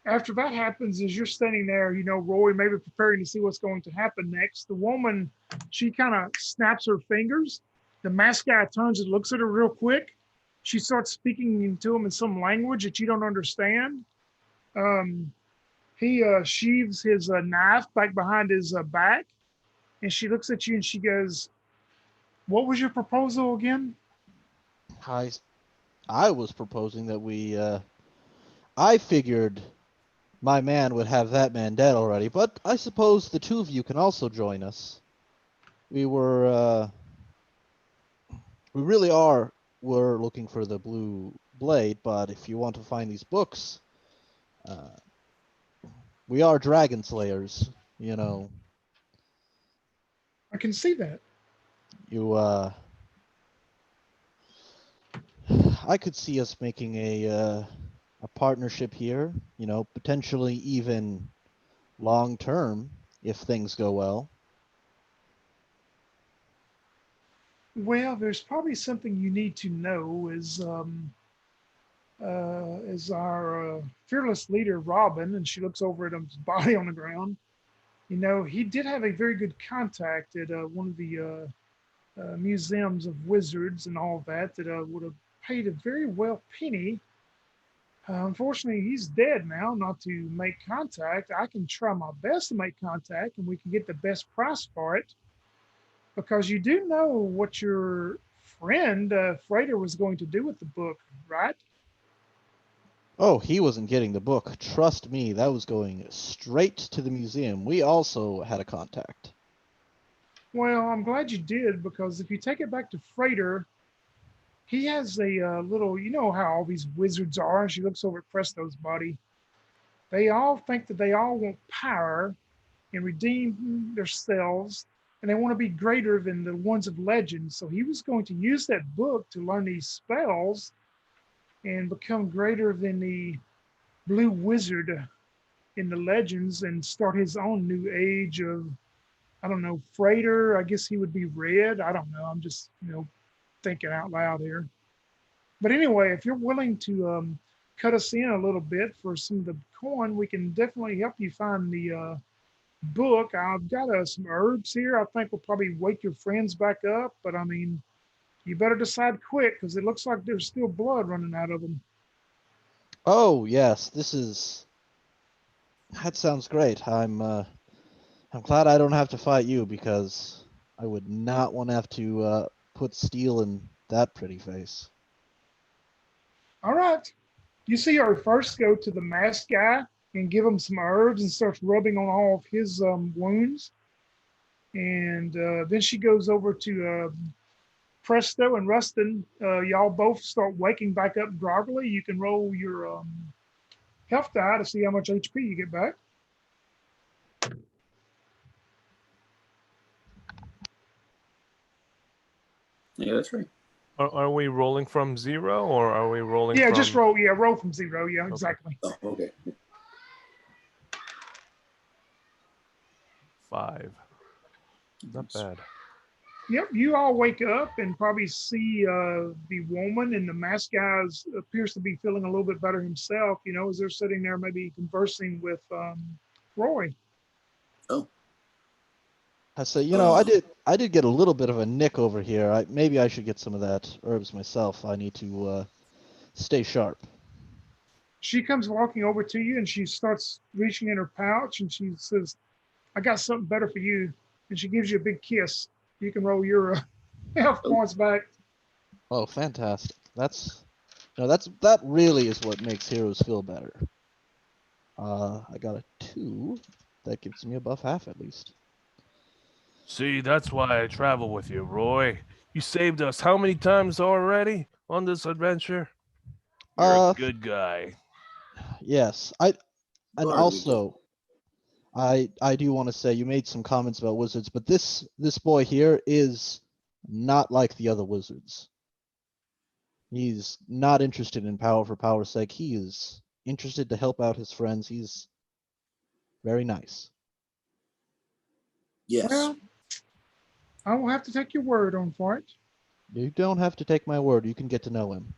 After that happens, as you're standing there, Roy maybe preparing to see what's going to happen next. The woman, she kind of snaps her fingers. The masked guy turns and looks at her real quick. She starts speaking to him in some language that you don't understand. He sheaves his knife back behind his back, and she looks at you and she goes, "What was your proposal again?" I was proposing that I figured my man would have that man dead already, but I suppose the 2 of you can also join us. We really we're looking for the blue blade, but if you want to find these books, We are dragon slayers, you know. I can see that. You I could see us making a partnership here, you know, potentially even long term if things go well. Well, there's probably something you need to know as our fearless leader, Robin, and she looks over at his body on the ground. You know, he did have a very good contact at one of the museums of wizards and all that would have paid a very well penny. Unfortunately, he's dead now, not to make contact. I can try my best to make contact and we can get the best price for it because you do know what your friend Fradder was going to do with the book, right? Oh, he wasn't getting the book. Trust me, that was going straight to the museum. We also had a contact. Well, I'm glad you did because if you take it back to Fradder, he has a little, you know how all these wizards are. She looks over at Presto's body. They all think that they all want power and redeem themselves, and they want to be greater than the ones of legend. So he was going to use that book to learn these spells and become greater than the blue wizard in the legends and start his own new age of, I don't know, freighter. I guess he would be red. I don't know. I'm just, thinking out loud here. But anyway, if you're willing to cut us in a little bit for some of the coin, we can definitely help you find the book. I've got some herbs here. I think will probably wake your friends back up. But I mean, you better decide quick because it looks like there's still blood running out of them. Oh, yes, that sounds great. I'm glad I don't have to fight you because I would not want to have to put steel in that pretty face. All right. You see her first go to the masked guy and give him some herbs and starts rubbing on all of his wounds. And then she goes over to Presto and Rustin. Y'all both start waking back up groggily. You can roll your health die to see how much HP you get back. Yeah, that's right. Are we rolling from 0 or are we rolling Yeah, from... just roll. Yeah, roll from 0. Yeah, exactly. Oh, okay. 5. Not bad. Yep, you all wake up and probably see the woman and the masked guy appears to be feeling a little bit better himself, as they're sitting there maybe conversing with Roy. Oh. I say, I did get a little bit of a nick over here. Maybe I should get some of that herbs myself. I need to stay sharp. She comes walking over to you and she starts reaching in her pouch and she says, I got something better for you. And she gives you a big kiss. You can roll your health points back. Oh, fantastic. That really is what makes heroes feel better. I got a 2. That gives me a buff half at least. See, that's why I travel with you, Roy. You saved us how many times already on this adventure? You're a good guy. Yes. I do want to say you made some comments about wizards, but this boy here is not like the other wizards. He's not interested in power for power's sake. He is interested to help out his friends. He's very nice. Yes. Well, I will have to take your word on for it. You don't have to take my word. You can get to know him.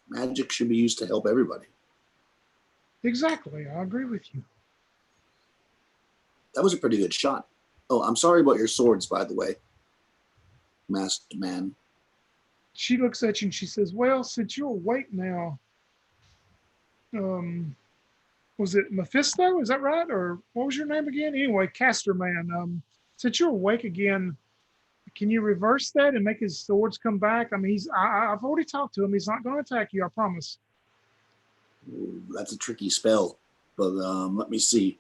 Magic should be used to help everybody. Exactly. I agree with you. That was a pretty good shot. Oh, I'm sorry about your swords, by the way, masked man. She looks at you and she says, well, since you're awake now, was it Mephisto? Is that right? Or what was your name again? Anyway, Caster Man. Since you're awake again, can you reverse that and make his swords come back? I mean, I've already talked to him. He's not going to attack you, I promise. Ooh, that's a tricky spell, but let me see.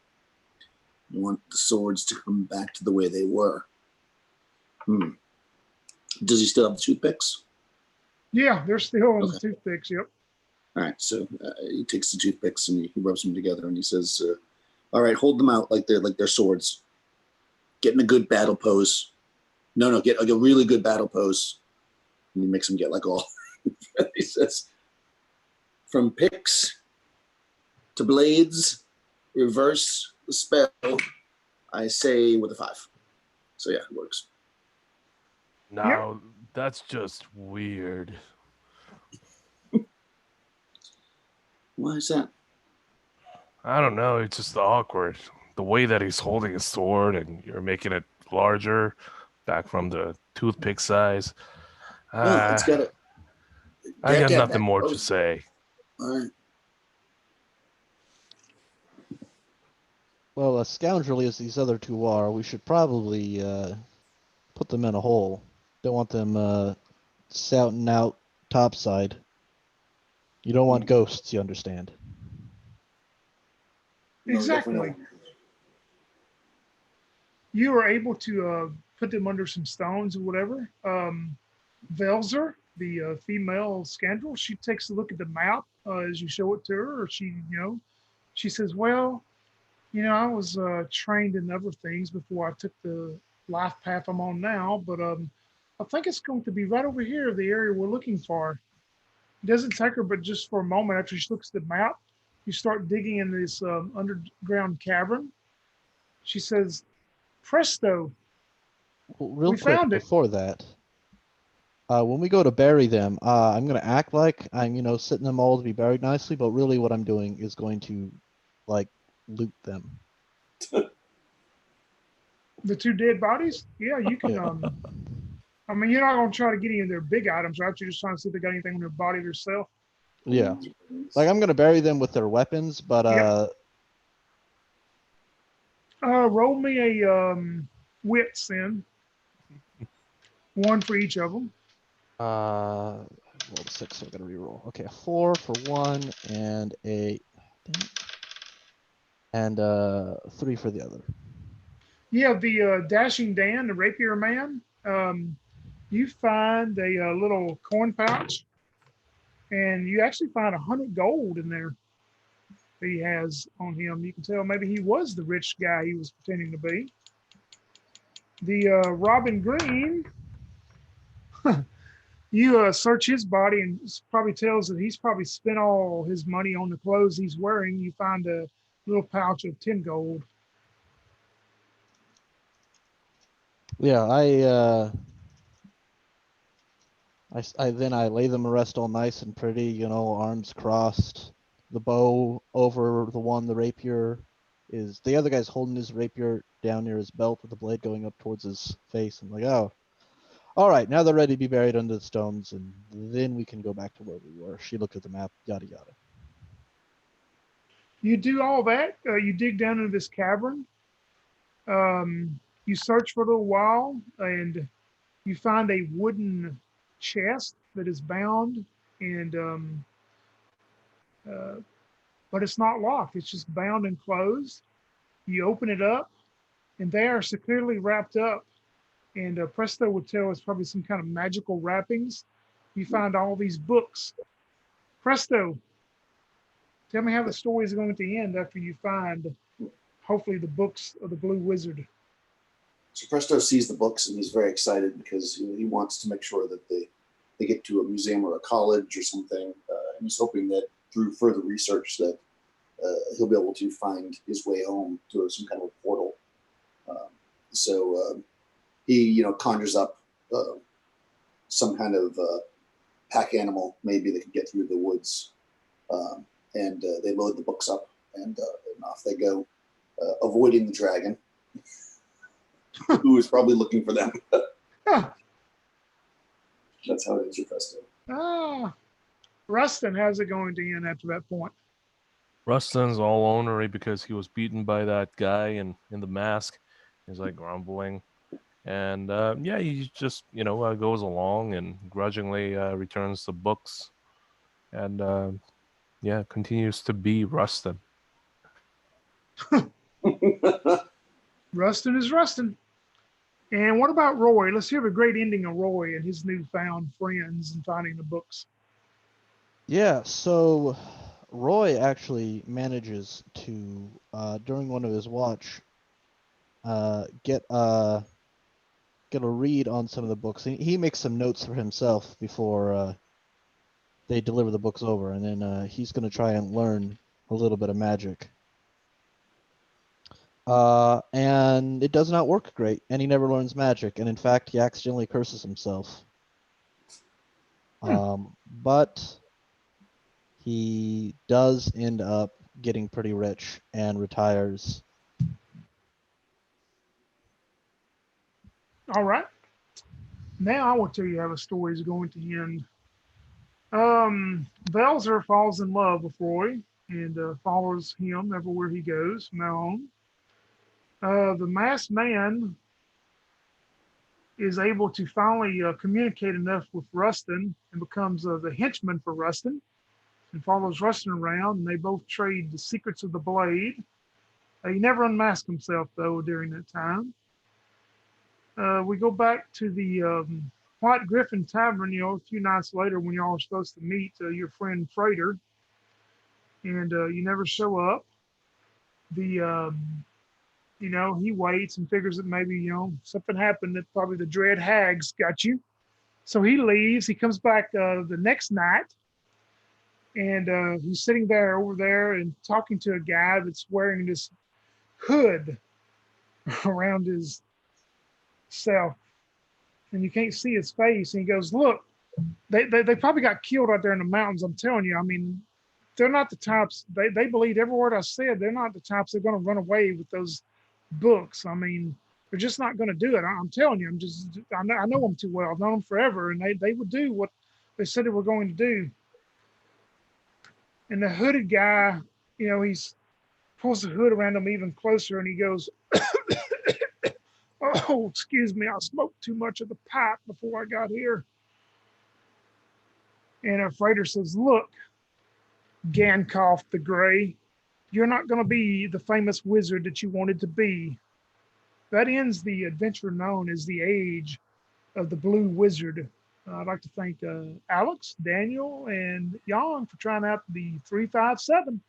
You want the swords to come back to the way they were. Does he still have the toothpicks? Yeah, they're still on the toothpicks, yep. All right, so he takes the toothpicks and he rubs them together and he says, All right, hold them out like they're swords. Get in a good battle pose. No, get like a really good battle pose. And he makes them get like all. He says, from picks to blades, reverse the spell. I say with a 5. So yeah, it works. Now, that's just weird. Why is that? I don't know. It's just awkward. The way that he's holding his sword and you're making it larger, back from the toothpick size. Well, it's got a. I got nothing that more to pose. say. All right. Well, as scoundrelly as these other two are, we should probably put them in a hole. Don't want them shouting out topside. You don't want ghosts, you understand. No, Exactly. definitely not. You were able to put them under some stones or whatever. Velzer, the female scoundrel, she takes a look at the map as you show it to her, or she says, well, I was trained in other things before I took the life path I'm on now, but I think it's going to be right over here, the area we're looking for. It doesn't take her but just for a moment after she looks at the map. You start digging in this underground cavern. She says, presto, Well, real we quick found it. before that, when we go to bury them, I'm gonna act like I'm, setting them all to be buried nicely, but really what I'm doing is going to, like, loot them. The two dead bodies? Yeah, you can. Yeah. I mean, you're not going to try to get any of their big items, right? You're just trying to see if they got anything on their body themselves. Yeah. Like, I'm gonna bury them with their weapons, but Yep. Roll me a wits then. One for each of them. rolled a 6, so I gotta reroll. Okay, a 4 for one and a 3 for the other. Yeah, the Dashing Dan, the rapier man. You find a little coin pouch, and you actually find 100 gold in there that he has on him. You can tell maybe he was the rich guy he was pretending to be. The Robin Green, you search his body and it probably tells that he's probably spent all his money on the clothes he's wearing. You find a little pouch of 10 gold. Yeah, I lay them to rest all nice and pretty, arms crossed, the bow over the rapier is, the other guy's holding his rapier down near his belt with the blade going up towards his face. I'm like, oh, all right, now they're ready to be buried under the stones, and then we can go back to where we were. She looked at the map, yada yada. You do all that. You dig down into this cavern. You search for a little while, and you find a wooden chest that is bound, and but it's not locked. It's just bound and closed. You open it up, and they are securely wrapped up. And Presto would tell it's probably some kind of magical wrappings. You find all these books. Presto, tell me how the story is going to end after you find, hopefully, the books of the Blue Wizard. So Presto sees the books and he's very excited because he wants to make sure that they get to a museum or a college or something. And he's hoping that through further research that he'll be able to find his way home to some kind of a portal. So he, conjures up some kind of pack animal, maybe that can get through the woods. And they load the books up and off they go, avoiding the dragon. Who is probably looking for them. Huh. That's how it is, Presto. Rustin, how's it going to end after that point? Rustin's all ornery because he was beaten by that guy in the mask. He's like grumbling. And he just, goes along and grudgingly returns the books. And continues to be Rustin. Rustin is Rustin. And what about Roy? Let's hear the great ending of Roy and his newfound friends and finding the books. Yeah, so Roy actually manages to, during one of his watch, get a read on some of the books. He makes some notes for himself before they deliver the books over, and then he's going to try and learn a little bit of magic. And it does not work great, and he never learns magic, and in fact, he accidentally curses himself. But he does end up getting pretty rich and retires. All right. Now I will tell you how the story is going to end. Velzer falls in love with Roy and follows him everywhere he goes from now on. The masked man is able to finally communicate enough with Rustin and becomes the henchman for Rustin and follows Rustin around, and they both trade the secrets of the blade. He never unmasked himself, though, during that time. We go back to the White Griffon Tavern, a few nights later when y'all are supposed to meet your friend Fradder, and you never show up. The he waits and figures that maybe something happened, that probably the dread hags got you. So he leaves. He comes back the next night, and he's sitting there over there and talking to a guy that's wearing this hood around his self, and you can't see his face. And he goes, "Look, they probably got killed out there in the mountains. I'm telling you. I mean, they're not the types. They believe every word I said. They're not the types that are going to run away with those books. I mean, they're just not going to do it. I'm telling you. I know them too well. I've known them forever, and they would do what they said they were going to do." And the hooded guy, he's pulls the hood around him even closer, and he goes, "Oh, excuse me, I smoked too much of the pipe before I got here." And Fradder says, "Look, Gankoff the Grey, you're not going to be the famous wizard that you wanted to be." That ends the adventure known as the Age of the Blue Wizard. I'd like to thank Alex, Daniel, and Jan for trying out the 357.